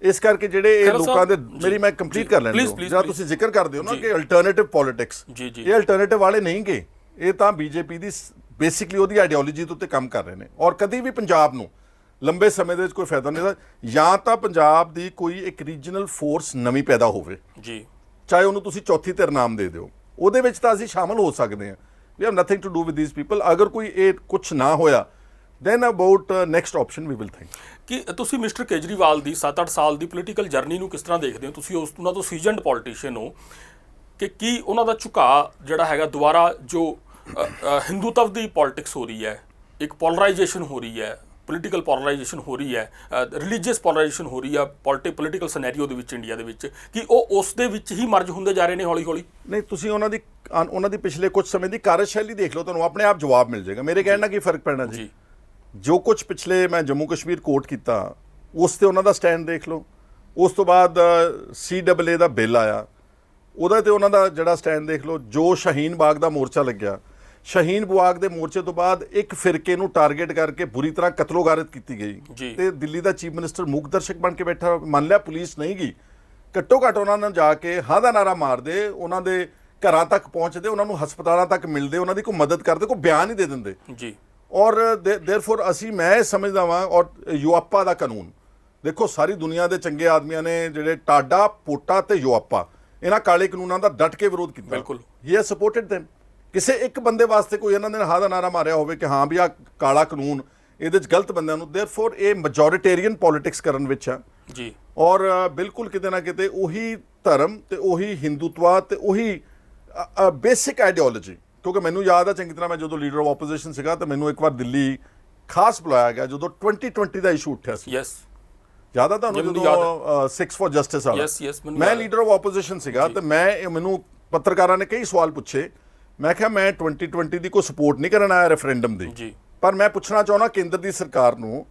ਇਸ ਕਰਕੇ ਜਿਹੜੇ ਇਹ ਲੋਕਾਂ ਦੇ, ਮੈਂ ਕੰਪਲੀਟ ਕਰ ਲੈਂਦਾ, ਜਿਹੜਾ ਤੁਸੀਂ ਜ਼ਿਕਰ ਕਰਦੇ ਹੋ ਨਾ ਕਿ ਅਲਟਰਨੇਟਿਵ ਪੋਲਿਟਿਕਸ, ਇਹ ਅਲਟਰਨੇਟਿਵ ਵਾਲੇ ਨਹੀਂ ਗਏ, ਇਹ ਤਾਂ BJP ਦੀ ਬੇਸਿਕਲੀ ਉਹਦੀ ਆਈਡੀਓਲੋਜੀ ਦੇ ਉੱਤੇ ਕੰਮ ਕਰ ਰਹੇ ਨੇ। ਔਰ ਕਦੀ ਵੀ ਪੰਜਾਬ ਨੂੰ ਲੰਬੇ ਸਮੇਂ ਦੇ ਵਿੱਚ ਕੋਈ ਫਾਇਦਾ ਨਹੀਂ ਹੋਇਆ, ਜਾਂ ਤਾਂ ਪੰਜਾਬ ਦੀ ਕੋਈ ਇੱਕ ਰੀਜਨਲ ਫੋਰਸ ਨਵੀਂ ਪੈਦਾ ਹੋਵੇ ਜੀ, ਚਾਹੇ ਉਹਨੂੰ ਤੁਸੀਂ ਚੌਥੀ ਧਿਰ ਨਾਮ ਦੇ ਦਿਓ, ਉਹਦੇ ਵਿੱਚ ਤਾਂ ਅਸੀਂ ਸ਼ਾਮਲ ਹੋ ਸਕਦੇ ਹਾਂ। We have nothing to do with these people. ਅਗਰ ਕੋਈ ਇਹ ਕੁਛ ਨਾ ਹੋਇਆ, then about next option we will think। ਕਿ ਤੁਸੀਂ ਮਿਸਟਰ ਕੇਜਰੀਵਾਲ ਦੀ 7-8 ਸਾਲ ਦੀ ਪੋਲੀਟੀਕਲ ਜਰਨੀ ਨੂੰ ਕਿਸ ਤਰ੍ਹਾਂ ਦੇਖਦੇ ਹੋ? ਤੁਸੀਂ ਉਹਨਾਂ ਤੋਂ ਸੀਜ਼ਨਡ ਪੋਲੀਟੀਸ਼ੀਅਨ ਹੋ, ਕਿ ਕੀ ਉਹਨਾਂ ਦਾ ਝੁਕਾਅ ਜਿਹੜਾ ਹੈਗਾ ਦੁਬਾਰਾ ਜੋ ਹਿੰਦੂਤਵ ਦੀ ਪੋਲਿਟਿਕਸ ਹੋ ਰਹੀ ਹੈ, ਇੱਕ ਪੋਲਰਾਈਜੇਸ਼ਨ ਹੋ ਰਹੀ ਹੈ, ਪੋਲੀਟੀਕਲ ਪੋਲਰਾਈਜੇਸ਼ਨ ਹੋ ਰਹੀ ਹੈ, ਰਿਲੀਜੀਅਸ ਪੋਲਰਾਈਜੇਸ਼ਨ ਹੋ ਰਹੀ ਹੈ ਪੋਲੀਟੀਕਲ ਸਿਨੈਰੀਓ ਦੇ ਵਿੱਚ ਇੰਡੀਆ ਦੇ ਵਿੱਚ, ਕਿ ਉਹ ਉਸ ਦੇ ਵਿੱਚ ਹੀ ਮਰਜ ਹੁੰਦੇ ਜਾ ਰਹੇ ਨੇ ਹੌਲੀ ਹੌਲੀ? ਨਹੀਂ, ਤੁਸੀਂ ਉਹਨਾਂ ਦੀ ਪਿਛਲੇ ਕੁਝ ਸਮੇਂ ਦੀ ਕਾਰਜਸ਼ੈਲੀ ਦੇਖ ਲਓ, ਤੁਹਾਨੂੰ ਆਪਣੇ ਆਪ ਜਵਾਬ ਮਿਲ ਜਾਏਗਾ। ਮੇਰੇ ਕਹਿਣ ਨਾਲ ਕੀ ਫਰਕ ਪੈਣਾ ਜੀ। ਜੋ ਕੁਝ ਪਿਛਲੇ ਮੈਂ ਜੰਮੂ ਕਸ਼ਮੀਰ ਕੋਰਟ ਕੀਤਾ, ਉਸ ਤੇ ਉਹਨਾਂ ਦਾ ਸਟੈਂਡ ਦੇਖ ਲਓ। ਉਸ ਤੋਂ ਬਾਅਦ CAA ਦਾ ਬਿੱਲ ਆਇਆ, ਉਹਦਾ ਤੇ ਉਹਨਾਂ ਦਾ ਜਿਹੜਾ ਸਟੈਂਡ ਦੇਖ ਲਓ। ਜੋ ਸ਼ਾਹੀਨ ਬਾਗ ਦਾ ਮੋਰਚਾ ਲੱਗਿਆ, ਸ਼ਾਹੀਨ ਬਾਗ ਦੇ ਮੋਰਚੇ ਤੋਂ ਬਾਅਦ ਇੱਕ ਫਿਰਕੇ ਨੂੰ ਟਾਰਗੇਟ ਕਰਕੇ ਬੁਰੀ ਤਰ੍ਹਾਂ ਕਤਲੋਗਾਰਤ ਕੀਤੀ ਗਈ, ਤੇ ਦਿੱਲੀ ਦਾ ਚੀਫ ਮਿਨਿਸਟਰ ਮੂਕ ਦਰਸ਼ਕ ਬਣ ਕੇ ਬੈਠਾ। ਮੰਨ ਲਿਆ ਪੁਲਿਸ ਨਹੀਂ ਗਈ, ਘੱਟੋ ਘੱਟ ਉਹਨਾਂ ਨੂੰ ਜਾ ਕੇ ਹਾਂ ਦਾ ਨਾਰਾ ਮਾਰਦੇ, ਉਹਨਾਂ ਦੇ ਘਰਾਂ ਤੱਕ ਪਹੁੰਚਦੇ, ਉਹਨਾਂ ਨੂੰ ਹਸਪਤਾਲਾਂ ਤੱਕ ਮਿਲਦੇ, ਉਹਨਾਂ ਦੀ ਕੋਈ ਮਦਦ ਕਰਦੇ, ਕੋਈ ਬਿਆਨ ਹੀ ਦੇ ਦਿੰਦੇ ਜੀ। ਔਰ ਦੇਅਰਫੋਰ ਮੈਂ ਸਮਝਦਾ ਵਾਂ, ਔਰ ਯੂਆਪਾ ਦਾ ਕਾਨੂੰਨ ਦੇਖੋ, ਸਾਰੀ ਦੁਨੀਆ ਦੇ ਚੰਗੇ ਆਦਮੀਆਂ ਨੇ ਜਿਹੜੇ ਟਾਡਾ, ਪੋਟਾ ਤੇ ਯੂਆਪਾ, ਇਹਨਾਂ ਕਾਲੇ ਕਾਨੂੰਨਾਂ ਦਾ ਡਟ ਕੇ ਵਿਰੋਧ ਕੀਤਾ। ਬਿਲਕੁਲ, ਹੀ ਹੈਜ਼ ਸਪੋਰਟਡ them। ਕਿਸੇ ਇੱਕ ਬੰਦੇ ਵਾਸਤੇ ਕੋਈ ਇਹਨਾਂ ਨੇ ਹਾਂ ਦਾ ਨਾਰਾ ਮਾਰਿਆ ਹੋਵੇ ਕਿ ਹਾਂ ਵੀ ਆ ਕਾਲਾ ਕਾਨੂੰਨ, ਇਹਦੇ 'ਚ ਗਲਤ ਬੰਦਿਆਂ ਨੂੰ, ਦੇਅਰਫੋਰ ਇਹ ਮੈਜੋਰਿਟੇਰੀਅਨ ਪੋਲਿਟਿਕਸ ਕਰਨ ਵਿੱਚ ਆ ਜੀ। ਔਰ ਬਿਲਕੁਲ ਕਿਤੇ ਨਾ ਕਿਤੇ ਉਹੀ ਧਰਮ ਤੇ ਉਹੀ ਹਿੰਦੂਤਵਾ ਤੇ ਉਹੀ ਬੇਸਿਕ ਆਈਡੀਓਲੋਜੀ, ਕਿਉਂਕਿ ਮੈਨੂੰ ਯਾਦ ਆ ਚੰਗੀ ਤਰ੍ਹਾਂ, ਮੈਂ ਜਦੋਂ ਲੀਡਰ ਆਫ ਆਪੋਜੀਸ਼ਨ ਸੀਗਾ ਤਾਂ ਮੈਨੂੰ ਇੱਕ ਵਾਰ ਦਿੱਲੀ ਖਾਸ ਬੁਲਾਇਆ ਗਿਆ ਜਦੋਂ 2020 ਦਾ ਇਸ਼ੂ ਉੱਠਿਆ ਸੀ। ਯੈਸ, ਯਾਦ ਆ ਤੁਹਾਨੂੰ, ਜਦੋਂ 6 ਫॉर ਜਸਟਿਸ ਵਾਲਾ? ਮੈਂ ਲੀਡਰ ਆਫ ਆਪੋਜੀਸ਼ਨ ਸੀਗਾ ਤੇ ਮੈਨੂੰ ਪੱਤਰਕਾਰਾਂ ਨੇ ਕਈ ਸਵਾਲ ਪੁੱਛੇ। ਮੈਂ ਕਿਹਾ ਮੈਂ 2020 ਦੀ ਕੋਈ ਸਪੋਰਟ ਨਹੀਂ ਕਰਨ ਆਇਆ ਰੈਫਰੈਂਡਮ ਦੀ, ਪਰ ਮੈਂ ਪੁੱਛਣਾ ਚਾਹੁੰਦਾ ਕੇਂਦਰ ਦੀ ਸਰਕਾਰ ਨੂੰ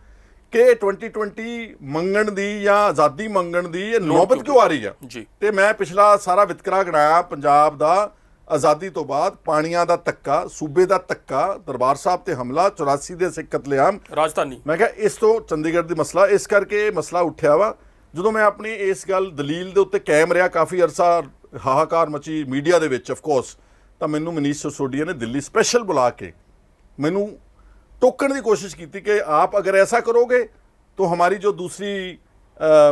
ਕਿ 2020 ਮੰਗਣ ਦੀ ਜਾਂ ਆਜ਼ਾਦੀ ਮੰਗਣ ਦੀ ਇਹ ਨੌਬਤ ਕਿਉਂ ਆ ਰਹੀ ਆ? ਤੇ ਮੈਂ ਪਿਛਲਾ ਸਾਰਾ ਵਿਤਕਰਾ ਗਣਾਇਆ ਪੰਜਾਬ ਦਾ, ਆਜ਼ਾਦੀ ਤੋਂ ਬਾਅਦ ਪਾਣੀਆਂ ਦਾ ਧੱਕਾ, ਸੂਬੇ ਦਾ ਧੱਕਾ, ਦਰਬਾਰ ਸਾਹਿਬ ਤੇ ਹਮਲਾ, 84 ਦੇ ਸਿੱਖ ਕਤਲੇਆਮ, ਰਾਜਧਾਨੀ। ਮੈਂ ਕਿਹਾ ਇਸ ਤੋਂ ਚੰਡੀਗੜ੍ਹ ਦੀ ਮਸਲਾ, ਇਸ ਕਰਕੇ ਇਹ ਮਸਲਾ ਉੱਠਿਆ ਵਾ। ਜਦੋਂ ਮੈਂ ਆਪਣੀ ਇਸ ਗੱਲ ਦਲੀਲ ਦੇ ਉੱਤੇ ਕਾਇਮ ਰਿਹਾ, ਕਾਫੀ ਅਰਸਾ ਹਾਹਾਕਾਰ ਮਚੀ ਮੀਡੀਆ ਦੇ ਵਿੱਚ ਅਫਕੋਰਸ, ਤਾਂ ਮੈਨੂੰ ਮਨੀਸ਼ ਸਿਸੋਦੀਆ ਨੇ ਦਿੱਲੀ ਸਪੈਸ਼ਲ ਬੁਲਾ ਕੇ ਮੈਨੂੰ टोकने की कोशिश की थी कि आप अगर ऐसा करोगे तो हमारी जो दूसरी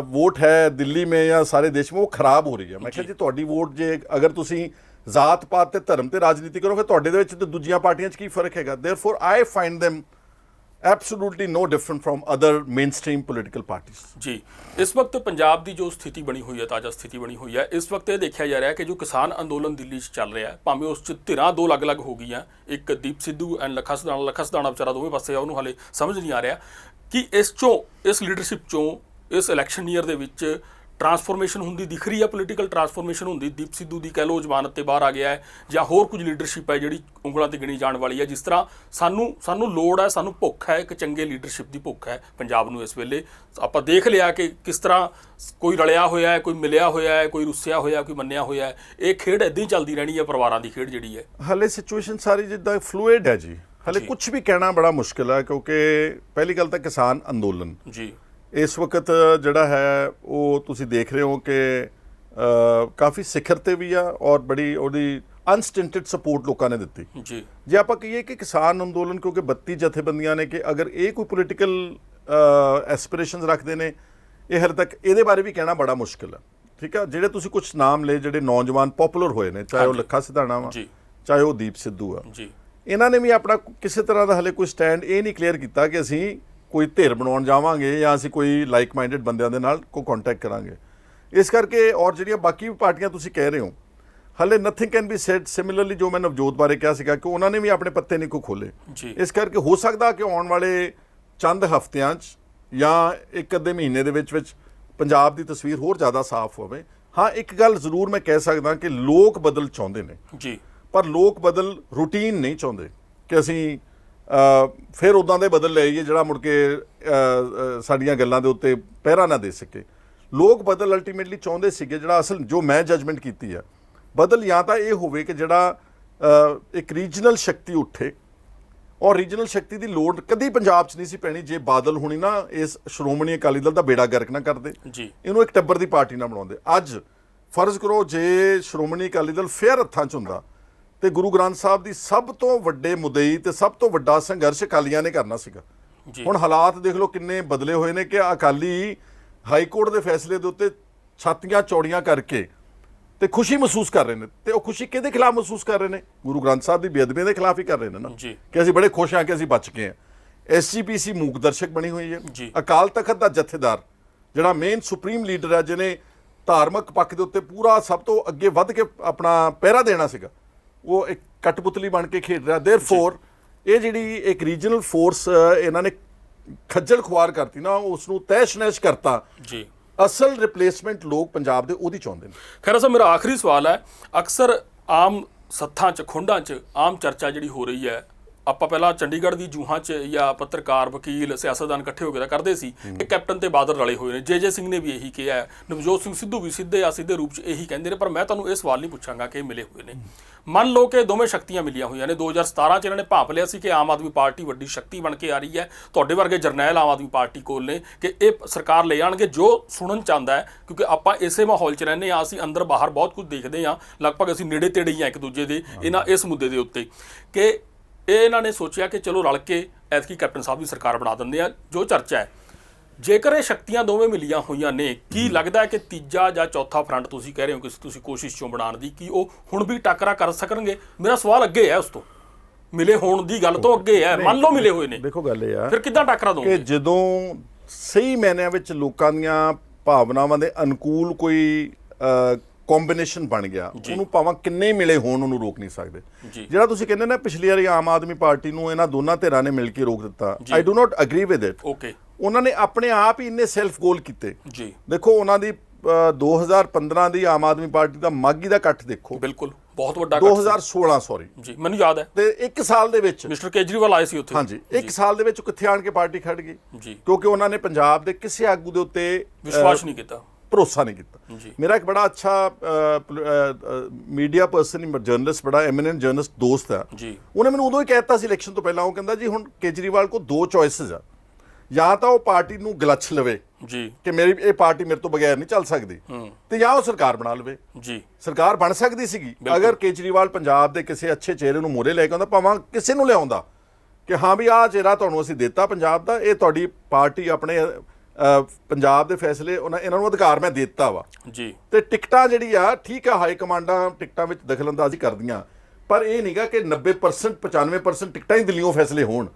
वोट है दिल्ली में या सारे देश में वो खराब हो रही है। मैं कहा जी तुहाडी वोट जे अगर तुसी जात पात ते धर्म ते राजनीति करो फिर तुहाडे दे विच ते दूजियां पार्टियां च की फर्क हैगा। Therefore I find them absolutely no different from other mainstream political parties. ਜੀ, ਇਸ ਵਕਤ ਪੰਜਾਬ ਦੀ ਜੋ ਸਥਿਤੀ ਬਣੀ ਹੋਈ ਹੈ, ਤਾਜ਼ਾ ਸਥਿਤੀ ਬਣੀ ਹੋਈ ਹੈ, ਇਸ ਵਕਤ ਇਹ ਦੇਖਿਆ ਜਾ ਰਿਹਾ ਕਿ ਜੋ ਕਿਸਾਨ ਅੰਦੋਲਨ ਦਿੱਲੀ 'ਚ ਚੱਲ ਰਿਹਾ ਹੈ, ਭਾਵੇਂ ਉਸ 'ਚ ਧਿਰਾਂ ਦੋ ਅਲੱਗ-ਅਲੱਗ ਹੋ ਗਈਆਂ, ਇੱਕ ਦੀਪ ਸਿੱਧੂ ਐਂਡ ਲੱਖਾ ਸਿਧਾਣਾ ਵਿਚਾਰਾ ਦੋਵੇਂ ਪਾਸੇ ਆ, ਉਹਨੂੰ ਹਾਲੇ ਸਮਝ ਨਹੀਂ ਆ ਰਿਹਾ ਕਿ ਇਸ ਲੀਡਰਸ਼ਿਪ 'ਚੋਂ ਇਸ ਇਲੈਕਸ਼ਨ ਈਅਰ ਦੇ ਵਿੱਚ ਟਰਾਂਸਫੋਰਮੇਸ਼ਨ ਹੁੰਦੀ ਦਿਖ ਰਹੀ ਹੈ, ਪੋਲੀਟੀਕਲ ਟਰਾਂਸਫੋਰਮੇਸ਼ਨ ਹੁੰਦੀ। ਦੀਪ ਸਿੱਧੂ ਦੀ ਕਹਿ ਲਓ ਜ਼ਮਾਨਤ ਤੇ ਬਾਹਰ ਆ ਗਿਆ ਹੈ, ਜਾਂ ਹੋਰ ਕੁਝ ਲੀਡਰਸ਼ਿਪ ਹੈ ਜਿਹੜੀ ਉਂਗਲਾਂ ਤੇ ਗਿਣੀ ਜਾਣ ਵਾਲੀ ਹੈ। ਜਿਸ ਤਰ੍ਹਾਂ ਸਾਨੂੰ ਲੋੜ ਹੈ, ਸਾਨੂੰ ਭੁੱਖ ਹੈ, ਇੱਕ ਚੰਗੇ ਲੀਡਰਸ਼ਿਪ ਦੀ ਭੁੱਖ ਹੈ ਪੰਜਾਬ ਨੂੰ ਇਸ ਵੇਲੇ। ਆਪਾਂ ਦੇਖ ਲਿਆ ਕਿ ਕਿਸ ਤਰ੍ਹਾਂ ਕੋਈ ਰਲਿਆ ਹੋਇਆ ਹੈ, ਕੋਈ ਮਿਲਿਆ ਹੋਇਆ ਹੈ, ਕੋਈ ਰੁੱਸਿਆ ਹੋਇਆ, ਕੋਈ ਮੰਨਿਆ ਹੋਇਆ ਹੈ। ਇਹ ਖੇਡ ਇੱਦਾਂ ਹੀ ਚੱਲਦੀ ਰਹਿਣੀ ਹੈ, ਪਰਿਵਾਰਾਂ ਦੀ ਖੇਡ ਜਿਹੜੀ ਹੈ। ਹਾਲੇ ਸਿਚੁਏਸ਼ਨ ਸਾਰੀ ਜਿੱਦਾਂ ਫਲੂਇਡ ਹੈ ਜੀ, ਹਾਲੇ ਕੁਝ ਵੀ ਕਹਿਣਾ ਬੜਾ ਮੁਸ਼ਕਿਲ ਹੈ, ਕਿਉਂਕਿ ਪਹਿਲੀ ਗੱਲ ਤਾਂ ਕਿਸਾਨ ਅੰਦੋਲਨ ਜੀ ਇਸ ਵਕਤ ਜਿਹੜਾ ਹੈ ਉਹ ਤੁਸੀਂ ਦੇਖ ਰਹੇ ਹੋ ਕਿ ਕਾਫੀ ਸਿਖਰ ਤੇ ਵੀ ਆ, ਔਰ ਬੜੀ ਉਹਦੀ ਅਨਸਟਿੰਟਡ ਸਪੋਰਟ ਲੋਕਾਂ ਨੇ ਦਿੱਤੀ ਜੀ। ਜੇ ਆਪਾਂ ਕਹੀਏ ਕਿ ਕਿਸਾਨ ਅੰਦੋਲਨ, ਕਿਉਂਕਿ 32 ਜਥੇਬੰਦੀਆਂ ਨੇ, ਕਿ ਅਗਰ ਇਹ ਕੋਈ ਪੋਲੀਟੀਕਲ ਐਸਪੀਰੇਸ਼ਨਸ ਰੱਖਦੇ ਨੇ, ਇਹ ਹਾਲੇ ਤੱਕ ਇਹਦੇ ਬਾਰੇ ਵੀ ਕਹਿਣਾ ਬੜਾ ਮੁਸ਼ਕਿਲ ਹੈ। ਠੀਕ ਆ, ਜਿਹੜੇ ਤੁਸੀਂ ਕੁਝ ਨਾਮ ਲਏ ਜਿਹੜੇ ਨੌਜਵਾਨ ਪਪੂਲਰ ਹੋਏ ਨੇ, ਚਾਹੇ ਉਹ ਲੱਖਾ ਸਿਧਾਣਾ ਵਾ, ਚਾਹੇ ਉਹ ਦੀਪ ਸਿੱਧੂ ਆ, ਇਹਨਾਂ ਨੇ ਵੀ ਆਪਣਾ ਕਿਸੇ ਤਰ੍ਹਾਂ ਦਾ ਹਾਲੇ ਕੋਈ ਸਟੈਂਡ ਇਹ ਨਹੀਂ ਕਲੀਅਰ ਕੀਤਾ ਕਿ ਅਸੀਂ ਕੋਈ ਧਿਰ ਬਣਾਉਣ ਜਾਵਾਂਗੇ ਜਾਂ ਅਸੀਂ ਕੋਈ ਲਾਈਕ ਮਾਈਂਡਡ ਬੰਦਿਆਂ ਦੇ ਨਾਲ ਕੋਈ ਕੰਟੈਕਟ ਕਰਾਂਗੇ। ਇਸ ਕਰਕੇ ਔਰ ਜਿਹੜੀਆਂ ਬਾਕੀ ਵੀ ਪਾਰਟੀਆਂ ਤੁਸੀਂ ਕਹਿ ਰਹੇ ਹੋ, ਹਾਲੇ nothing can be said. Similarly ਜੋ ਮੈਂ ਨਵਜੋਤ ਬਾਰੇ ਕਿਹਾ ਸੀਗਾ ਕਿ ਉਹਨਾਂ ਨੇ ਵੀ ਆਪਣੇ ਪੱਤੇ ਨਹੀਂ ਕੋਈ ਖੋਲੇ। ਇਸ ਕਰਕੇ ਹੋ ਸਕਦਾ ਕਿ ਆਉਣ ਵਾਲੇ ਚੰਦ ਹਫ਼ਤਿਆਂ 'ਚ ਜਾਂ ਇੱਕ ਅੱਧੇ ਮਹੀਨੇ ਦੇ ਵਿੱਚ ਪੰਜਾਬ ਦੀ ਤਸਵੀਰ ਹੋਰ ਜ਼ਿਆਦਾ ਸਾਫ਼ ਹੋਵੇ। ਹਾਂ, ਇੱਕ ਗੱਲ ਜ਼ਰੂਰ ਮੈਂ ਕਹਿ ਸਕਦਾ ਕਿ ਲੋਕ ਬਦਲ ਚਾਹੁੰਦੇ ਨੇ ਜੀ, ਪਰ ਲੋਕ ਬਦਲ ਰੂਟੀਨ ਨਹੀਂ ਚਾਹੁੰਦੇ ਕਿ ਅਸੀਂ ਫਿਰ ਉੱਦਾਂ ਦੇ ਬਦਲ ਲਈਏ ਜਿਹੜਾ ਮੁੜ ਕੇ ਸਾਡੀਆਂ ਗੱਲਾਂ ਦੇ ਉੱਤੇ ਪਹਿਰਾ ਨਾ ਦੇ ਸਕੇ। ਲੋਕ ਬਦਲ ਅਲਟੀਮੇਟਲੀ ਚਾਹੁੰਦੇ ਸੀਗੇ, ਜਿਹੜਾ ਅਸਲ ਜੋ ਮੈਂ ਜਜਮੈਂਟ ਕੀਤੀ ਹੈ, ਬਦਲ ਜਾਂ ਤਾਂ ਇਹ ਹੋਵੇ ਕਿ ਜਿਹੜਾ ਇੱਕ ਰੀਜਨਲ ਸ਼ਕਤੀ ਉੱਠੇ, ਔਰ ਰੀਜਨਲ ਸ਼ਕਤੀ ਦੀ ਲੋੜ ਕਦੀ ਪੰਜਾਬ 'ਚ ਨਹੀਂ ਸੀ ਪੈਣੀ ਜੇ ਬਾਦਲ ਹੋਣੀ ਨਾ ਇਸ ਸ਼੍ਰੋਮਣੀ ਅਕਾਲੀ ਦਲ ਦਾ ਬੇੜਾ ਗਰਕ ਨਾ ਕਰਦੇ ਜੀ, ਇਹਨੂੰ ਇੱਕ ਟੱਬਰ ਦੀ ਪਾਰਟੀ ਨਾ ਬਣਾਉਂਦੇ। ਅੱਜ ਫਰਜ਼ ਕਰੋ ਜੇ ਸ਼੍ਰੋਮਣੀ ਅਕਾਲੀ ਦਲ ਫੇਰ ਹੱਥਾਂ 'ਚ ਹੁੰਦਾ ਤੇ ਗੁਰੂ ਗ੍ਰੰਥ ਸਾਹਿਬ ਦੀ ਸਭ ਤੋਂ ਵੱਡੇ ਮੁਦਈ ਤੇ ਸਭ ਤੋਂ ਵੱਡਾ ਸੰਘਰਸ਼ ਅਕਾਲੀਆਂ ਨੇ ਕਰਨਾ ਸੀਗਾ। ਹੁਣ ਹਾਲਾਤ ਦੇਖ ਲਓ ਕਿੰਨੇ ਬਦਲੇ ਹੋਏ ਨੇ ਕਿ ਅਕਾਲੀ ਹਾਈ ਕੋਰਟ ਦੇ ਫੈਸਲੇ ਦੇ ਉੱਤੇ ਛਾਤੀਆਂ ਚੌੜੀਆਂ ਕਰਕੇ ਤੇ ਖੁਸ਼ੀ ਮਹਿਸੂਸ ਕਰ ਰਹੇ ਨੇ। ਤੇ ਉਹ ਖੁਸ਼ੀ ਕਿਹਦੇ ਖਿਲਾਫ ਮਹਿਸੂਸ ਕਰ ਰਹੇ ਨੇ? ਗੁਰੂ ਗ੍ਰੰਥ ਸਾਹਿਬ ਦੀ ਬੇਅਦਬੀ ਦੇ ਖਿਲਾਫ ਹੀ ਕਰ ਰਹੇ ਨੇ ਨਾ, ਕਿ ਅਸੀਂ ਬੜੇ ਖੁਸ਼ ਹਾਂ ਕਿ ਅਸੀਂ ਬਚ ਗਏ ਹਾਂ। SGPC ਮੂਕ ਦਰਸ਼ਕ ਬਣੀ ਹੋਈ ਹੈ। ਅਕਾਲ ਤਖਤ ਦਾ ਜਥੇਦਾਰ ਜਿਹੜਾ ਮੇਨ ਸੁਪਰੀਮ ਲੀਡਰ ਹੈ, ਜਿਹਨੇ ਧਾਰਮਿਕ ਪੱਖ ਦੇ ਉੱਤੇ ਪੂਰਾ ਸਭ ਤੋਂ ਅੱਗੇ ਵੱਧ ਕੇ ਆਪਣਾ ਪਹਿਰਾ ਦੇਣਾ ਸੀਗਾ, ਉਹ ਇੱਕ ਕਠਪੁਤਲੀ ਬਣ ਕੇ ਖੇਡ ਰਿਹਾ। ਦੇਅਰਫੋਰ ਇਹ ਜਿਹੜੀ ਇੱਕ ਰੀਜਨਲ ਫੋਰਸ ਇਹਨਾਂ ਨੇ ਖੱਜਲ ਖੁਆਰ ਕਰਤੀ ਨਾ, ਉਸ ਨੂੰ ਤੈਸ਼ ਨੈਸ਼ ਕਰਤਾ ਜੀ। ਅਸਲ ਰਿਪਲੇਸਮੈਂਟ ਲੋਕ ਪੰਜਾਬ ਦੇ ਉਹਦੀ ਚਾਹੁੰਦੇ ਨੇ। ਖੈਰ ਸਾਹਿਬ, ਮੇਰਾ ਆਖਰੀ ਸਵਾਲ ਹੈ, ਅਕਸਰ ਆਮ ਸੱਥਾਂ 'ਚ ਖੁੰਡਾਂ 'ਚ ਆਮ ਚਰਚਾ ਜਿਹੜੀ ਹੋ ਰਹੀ ਹੈ, ਆਪਾਂ ਪਹਿਲਾਂ ਚੰਡੀਗੜ੍ਹ ਦੀ ਜੂਹਾਂ 'ਚ ਜਾਂ ਪੱਤਰਕਾਰ, ਵਕੀਲ, ਸਿਆਸਤਦਾਨ ਇਕੱਠੇ ਹੋ ਕੇ ਤਾਂ ਕਰਦੇ ਸੀ ਕਿ ਕੈਪਟਨ ਤੇ ਬਾਦਲ ਰਲੇ ਹੋਏ ਨੇ। ਜੇ ਸਿੰਘ ਨੇ ਵੀ ਇਹੀ ਕਿਹਾ ਹੈ, ਨਵਜੋਤ ਸਿੰਘ ਸਿੱਧੂ ਵੀ ਸਿੱਧੇ ਆ ਸਿੱਧੇ ਰੂਪ 'ਚ ਇਹੀ ਕਹਿੰਦੇ ਨੇ। ਪਰ ਮੈਂ ਤੁਹਾਨੂੰ ਇਹ ਸਵਾਲ ਨਹੀਂ ਪੁੱਛਾਂਗਾ ਕਿ ਇਹ ਮਿਲੇ ਹੋਏ ਨੇ। ਮੰਨ ਲਓ ਕਿ ਦੋਵੇਂ ਸ਼ਕਤੀਆਂ ਮਿਲੀਆਂ ਹੋਈਆਂ ਨੇ। 2017 'ਚ ਇਹਨਾਂ ਨੇ ਭਾਂਪ ਲਿਆ ਸੀ ਕਿ ਆਮ ਆਦਮੀ ਪਾਰਟੀ ਵੱਡੀ ਸ਼ਕਤੀ ਬਣ ਕੇ ਆ ਰਹੀ ਹੈ। ਤੁਹਾਡੇ ਵਰਗੇ ਜਰਨੈਲ ਆਮ ਆਦਮੀ ਪਾਰਟੀ ਕੋਲ ਨੇ ਕਿ ਇਹ ਸਰਕਾਰ ਲੈ ਆਣਗੇ, ਜੋ ਸੁਣਨ ਚਾਹੁੰਦਾ ਹੈ, ਕਿਉਂਕਿ ਆਪਾਂ ਇਸੇ ਮਾਹੌਲ 'ਚ ਰਹਿੰਦੇ ਹਾਂ। ਅਸੀਂ ਅੰਦਰ ਬਾਹਰ ਬਹੁਤ ਕੁਝ ਦੇਖਦੇ ਹਾਂ, ਲਗਭਗ ਅਸੀਂ ਨੇੜੇ ਤੇੜੇ ਹੀ ਹਾਂ ਇੱਕ ਦੂਜੇ ਦੇ ਇਸ ਮੁੱਦੇ ਦੇ ਉੱਤੇ, ਕਿ ਇਹਨਾਂ ਨੇ ਸੋਚਿਆ ਕਿ ਚਲੋ ਰਲ ਕੇ ਐਤਕੀ ਕੈਪਟਨ ਸਾਹਿਬ ਦੀ ਸਰਕਾਰ ਬਣਾ ਦਿੰਦੇ ਆ, ਜੋ ਚਰਚਾ ਹੈ। ਜੇਕਰ ਇਹ ਸ਼ਕਤੀਆਂ ਦੋਵੇਂ ਮਿਲੀਆਂ ਹੋਈਆਂ ਨੇ, ਕੀ ਲੱਗਦਾ ਹੈ ਕਿ ਤੀਜਾ ਜਾਂ ਚੌਥਾ ਫਰੰਟ ਤੁਸੀਂ ਕਹਿ ਰਹੇ ਹੋ ਕਿ ਤੁਸੀਂ ਕੋਸ਼ਿਸ਼ ਚੋਂ ਬਣਾਉਣ ਦੀ, ਕੀ ਉਹ ਹੁਣ ਵੀ ਟਾਕਰਾ ਕਰ ਸਕਣਗੇ? ਮੇਰਾ ਸਵਾਲ ਅੱਗੇ ਹੈ, ਉਸ ਤੋਂ ਮਿਲੇ ਹੋਣ ਦੀ ਗੱਲ ਤੋਂ ਅੱਗੇ ਹੈ। ਮੰਨ ਲਓ ਮਿਲੇ ਹੋਏ ਨੇ, ਦੇਖੋ ਗੱਲ ਇਹ ਆ ਫਿਰ ਕਿੱਦਾਂ ਟਾਕਰਾ ਦੋਗੇ? ਕਿ ਜਦੋਂ ਸਹੀ ਮਾਇਨਿਆਂ ਵਿੱਚ ਲੋਕਾਂ ਦੀਆਂ ਭਾਵਨਾਵਾਂ ਦੇ ਅਨੁਕੂਲ ਕੋਈ ਕੰਬੀਨੇਸ਼ਨ ਬਣ ਗਿਆ, ਉਹਨੂੰ ਭਾਵੇਂ ਕਿੰਨੇ ਮਿਲੇ ਹੋਣ ਉਹਨੂੰ ਰੋਕ ਨਹੀਂ ਸਕਦੇ। ਜਿਹੜਾ ਤੁਸੀਂ ਕਹਿੰਦੇ ਨਾ ਪਿਛਲੀ ਵਾਰੀ ਆਮ ਆਦਮੀ ਪਾਰਟੀ ਨੂੰ ਇਹਨਾਂ ਦੋਨਾਂ ਧਿਰਾਂ ਨੇ ਮਿਲ ਕੇ ਰੋਕ ਦਿੱਤਾ, I do not agree with it. ਉਹਨਾਂ ਨੇ ਆਪਣੇ ਆਪ ਹੀ ਇੰਨੇ ਸੈਲਫ ਗੋਲ ਕੀਤੇ ਜੀ। ਦੇਖੋ ਉਹਨਾਂ ਦੀ 2015 ਦੀ ਆਮ ਆਦਮੀ ਪਾਰਟੀ ਦਾ ਮਾਗੀ ਦਾ ਇਕੱਠ ਦੇਖੋ, ਬਿਲਕੁਲ ਬਹੁਤ ਵੱਡਾ। 2016 ਸੌਰੀ ਜੀ, ਮੈਨੂੰ ਯਾਦ ਹੈ। ਤੇ ਇੱਕ ਸਾਲ ਦੇ ਵਿੱਚ ਮਿਸਟਰ ਕੇਜਰੀਵਾਲ ਆਏ ਸੀ ਉੱਥੇ। ਹਾਂਜੀ, ਇੱਕ ਸਾਲ ਦੇ ਵਿੱਚ ਕਿੱਥੇ ਆਣ ਕੇ ਪਾਰਟੀ ਖੜ ਗਈ ਜੀ, ਕਿਉਂਕਿ ਉਹਨਾਂ ਨੇ ਪੰਜਾਬ ਦੇ ਕਿਸੇ ਆਗੂ ਦੇ ਉੱਤੇ ਵਿਸ਼ਵਾਸ ਨਹੀਂ ਕੀਤਾ, ਭਰੋਸਾ ਨਹੀਂ ਕੀਤਾ। ਮੇਰਾ ਇੱਕ ਬੜਾ ਅੱਛਾ ਮੀਡੀਆ ਪਰਸਨ, ਜਰਨਲਿਸਟ, ਬੜਾ ਐਮੀਨੈਂਟ ਜਰਨਲਿਸਟ ਦੋਸਤ ਹੈ ਜੀ, ਉਹਨੇ ਮੈਨੂੰ ਉਦੋਂ ਹੀ ਕਹਿ ਦਿੱਤਾ ਸੀ ਇਲੈਕਸ਼ਨ ਤੋਂ ਪਹਿਲਾਂ, ਉਹ ਕਹਿੰਦਾ ਜੀ ਹੁਣ ਕੇਜਰੀਵਾਲ ਕੋਲ ਦੋ ਚੋਇਸਿਸ ਆ, ਜਾਂ ਤਾਂ ਉਹ ਪਾਰਟੀ ਨੂੰ ਗਲੱਛ ਲਵੇ ਜੀ ਕਿ ਮੇਰੀ ਇਹ ਪਾਰਟੀ ਮੇਰੇ ਤੋਂ ਬਗੈਰ ਨਹੀਂ ਚੱਲ ਸਕਦੀ, ਤੇ ਜਾਂ ਉਹ ਸਰਕਾਰ ਬਣਾ ਲਵੇ ਜੀ। ਸਰਕਾਰ ਬਣ ਸਕਦੀ ਸੀਗੀ ਅਗਰ ਕੇਜਰੀਵਾਲ ਪੰਜਾਬ ਦੇ ਕਿਸੇ ਅੱਛੇ ਚਿਹਰੇ ਨੂੰ ਮੂਹਰੇ ਲੈ ਕੇ ਆਉਂਦਾ, ਭਾਵੇਂ ਕਿਸੇ ਨੂੰ ਲਿਆਉਂਦਾ ਕਿ ਹਾਂ ਵੀ ਆਹ ਚਿਹਰਾ ਤੁਹਾਨੂੰ ਅਸੀਂ ਦਿੱਤਾ ਪੰਜਾਬ ਦਾ, ਇਹ ਤੁਹਾਡੀ ਪਾਰਟੀ ਆਪਣੇ ਪੰਜਾਬ ਦੇ ਫੈਸਲੇ ਇਹਨਾਂ ਨੂੰ ਅਧਿਕਾਰ ਮੈਂ ਦੇ ਦਿੱਤਾ ਵਾ ਜੀ। ਤੇ ਟਿਕਟਾਂ ਜਿਹੜੀ ਆ ਠੀਕ ਆ, ਹਾਈ ਕਮਾਂਡਾਂ ਟਿਕਟਾਂ ਵਿੱਚ ਦਖਲਅੰਦਾਜ਼ੀ ਕਰਦੀਆਂ, ਪਰ ਇਹ ਨਹੀਂਗਾ ਕਿ 90% 95% ਟਿਕਟਾਂ ਹੀ ਦਿੱਲੀੋਂ ਫੈਸਲੇ ਹੋਣ।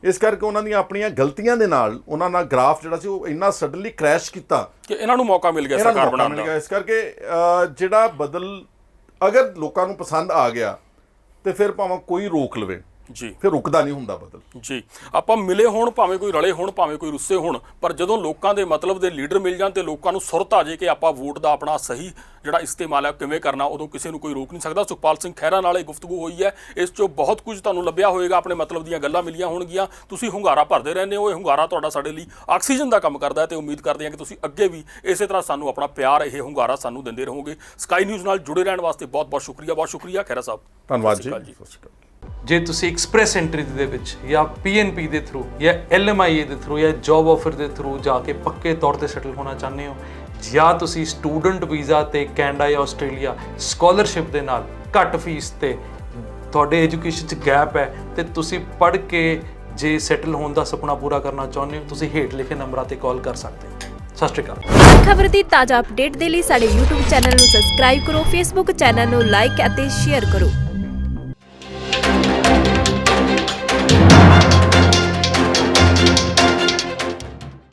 ਇਸ ਕਰਕੇ ਉਹਨਾਂ ਦੀਆਂ ਆਪਣੀਆਂ ਗਲਤੀਆਂ ਦੇ ਨਾਲ ਉਹਨਾਂ ਨਾਲ ਗ੍ਰਾਫ ਜਿਹੜਾ ਸੀ ਉਹ ਇੰਨਾ ਸਡਨਲੀ ਕ੍ਰੈਸ਼ ਕੀਤਾ ਕਿ ਇਹਨਾਂ ਨੂੰ ਮੌਕਾ ਮਿਲ ਗਿਆ ਸਰਕਾਰ ਬਣਾਉਣ ਦਾ। ਇਸ ਕਰਕੇ ਜਿਹੜਾ ਬਦਲ ਅਗਰ ਲੋਕਾਂ ਨੂੰ ਪਸੰਦ ਆ ਗਿਆ ਤੇ ਫਿਰ ਭਾਵੇਂ ਕੋਈ ਰੋਕ ਲਵੇ ਜੀ, ਫਿਰ ਰੁਕਦਾ ਨਹੀਂ ਹੁੰਦਾ ਬਦਲ ਜੀ। ਆਪਾਂ ਮਿਲੇ ਹੋਣ, ਭਾਵੇਂ ਕੋਈ ਰਲੇ ਹੋਣ, ਭਾਵੇਂ ਕੋਈ ਰੁੱਸੇ ਹੋਣ, ਪਰ ਜਦੋਂ ਲੋਕਾਂ ਦੇ ਮਤਲਬ ਦੇ ਲੀਡਰ ਮਿਲ ਜਾਣ ਤੇ ਲੋਕਾਂ ਨੂੰ ਸੁਰਤ ਆ ਜੇ ਕਿ ਆਪਾਂ ਵੋਟ ਦਾ ਆਪਣਾ ਸਹੀ ਜਿਹੜਾ ਇਸਤੇਮਾਲ ਹੈ ਕਿਵੇਂ ਕਰਨਾ, ਉਦੋਂ ਕਿਸੇ ਨੂੰ ਕੋਈ ਰੋਕ ਨਹੀਂ ਸਕਦਾ। ਸੁਖਪਾਲ ਸਿੰਘ ਖਹਿਰਾ ਨਾਲ ਇਹ ਗੁਫ਼ਤਗੂ ਹੋਈ ਹੈ, ਇਸ 'ਚੋਂ ਬਹੁਤ ਕੁਝ ਤੁਹਾਨੂੰ ਲੱਭਿਆ ਹੋਏਗਾ, ਆਪਣੇ ਮਤਲਬ ਦੀਆਂ ਗੱਲਾਂ ਮਿਲੀਆਂ ਹੋਣਗੀਆਂ। ਤੁਸੀਂ ਹੁੰਗਾਰਾ ਭਰਦੇ ਰਹਿੰਦੇ ਹੋ, ਇਹ ਹੁੰਗਾਰਾ ਤੁਹਾਡਾ ਸਾਡੇ ਲਈ ਆਕਸੀਜਨ ਦਾ ਕੰਮ ਕਰਦਾ ਹੈ ਤੇ ਉਮੀਦ ਕਰਦੇ ਹਾਂ ਕਿ ਤੁਸੀਂ ਅੱਗੇ ਵੀ ਇਸੇ ਤਰ੍ਹਾਂ ਸਾਨੂੰ ਆਪਣਾ ਪਿਆਰ, ਇਹ ਹੁੰਗਾਰਾ ਸਾਨੂੰ ਦਿੰਦੇ ਰਹੋਗੇ। ਸਕਾਈ ਨਿਊਜ਼ ਨਾਲ ਜੁੜੇ ਰਹਿਣ ਵਾਸਤੇ ਬਹੁਤ ਬਹੁਤ ਸ਼ੁਕਰੀਆ, ਬਹੁਤ ਸ਼ੁਕਰੀਆ ਖਹਿਰਾ ਸਾਹਿਬ। ਧੰਨਵਾਦ ਜੀ। ਜੇ ਤੁਸੀਂ ਐਕਸਪ੍ਰੈਸ ਐਂਟਰੀ ਦੇ ਵਿੱਚ ਜਾਂ ਪੀਐਨਪੀ ਦੇ ਥਰੂ ਜਾਂ ਐਲਐਮਆਈਏ ਦੇ ਥਰੂ ਜਾਂ ਜੌਬ ਆਫਰ ਦੇ ਥਰੂ ਜਾ ਕੇ ਪੱਕੇ ਤੌਰ ਤੇ ਸੈਟਲ ਹੋਣਾ ਚਾਹੁੰਦੇ ਹੋ, ਜਾਂ ਤੁਸੀਂ ਸਟੂਡੈਂਟ ਵੀਜ਼ਾ ਤੇ ਕੈਨੇਡਾ ਜਾਂ ਆਸਟ੍ਰੇਲੀਆ ਸਕਾਲਰਸ਼ਿਪ ਦੇ ਨਾਲ ਘੱਟ ਫੀਸ ਤੇ ਤੁਹਾਡੇ ਐਜੂਕੇਸ਼ਨ 'ਚ ਗੈਪ ਹੈ ਤੇ ਤੁਸੀਂ ਪੜ੍ਹ ਕੇ ਜੇ ਸੈਟਲ ਹੋਣ ਦਾ ਸੁਪਨਾ ਪੂਰਾ ਕਰਨਾ ਚਾਹੁੰਦੇ ਹੋ, ਤੁਸੀਂ ਹੇਠ ਲਿਖੇ ਨੰਬਰਾਂ ਤੇ ਕਾਲ ਕਰ ਸਕਦੇ ਹੋ। ਸਤਿ ਸ਼੍ਰੀ ਅਕਾਲ। ਖਬਰ ਦੀ ਤਾਜ਼ਾ ਅਪਡੇਟ ਦੇ ਲਈ ਸਾਡੇ YouTube ਚੈਨਲ ਨੂੰ ਸਬਸਕ੍ਰਾਈਬ ਕਰੋ, Facebook ਚੈਨਲ ਨੂੰ ਲਾਈਕ ਅਤੇ ਸ਼ੇਅਰ ਕਰੋ।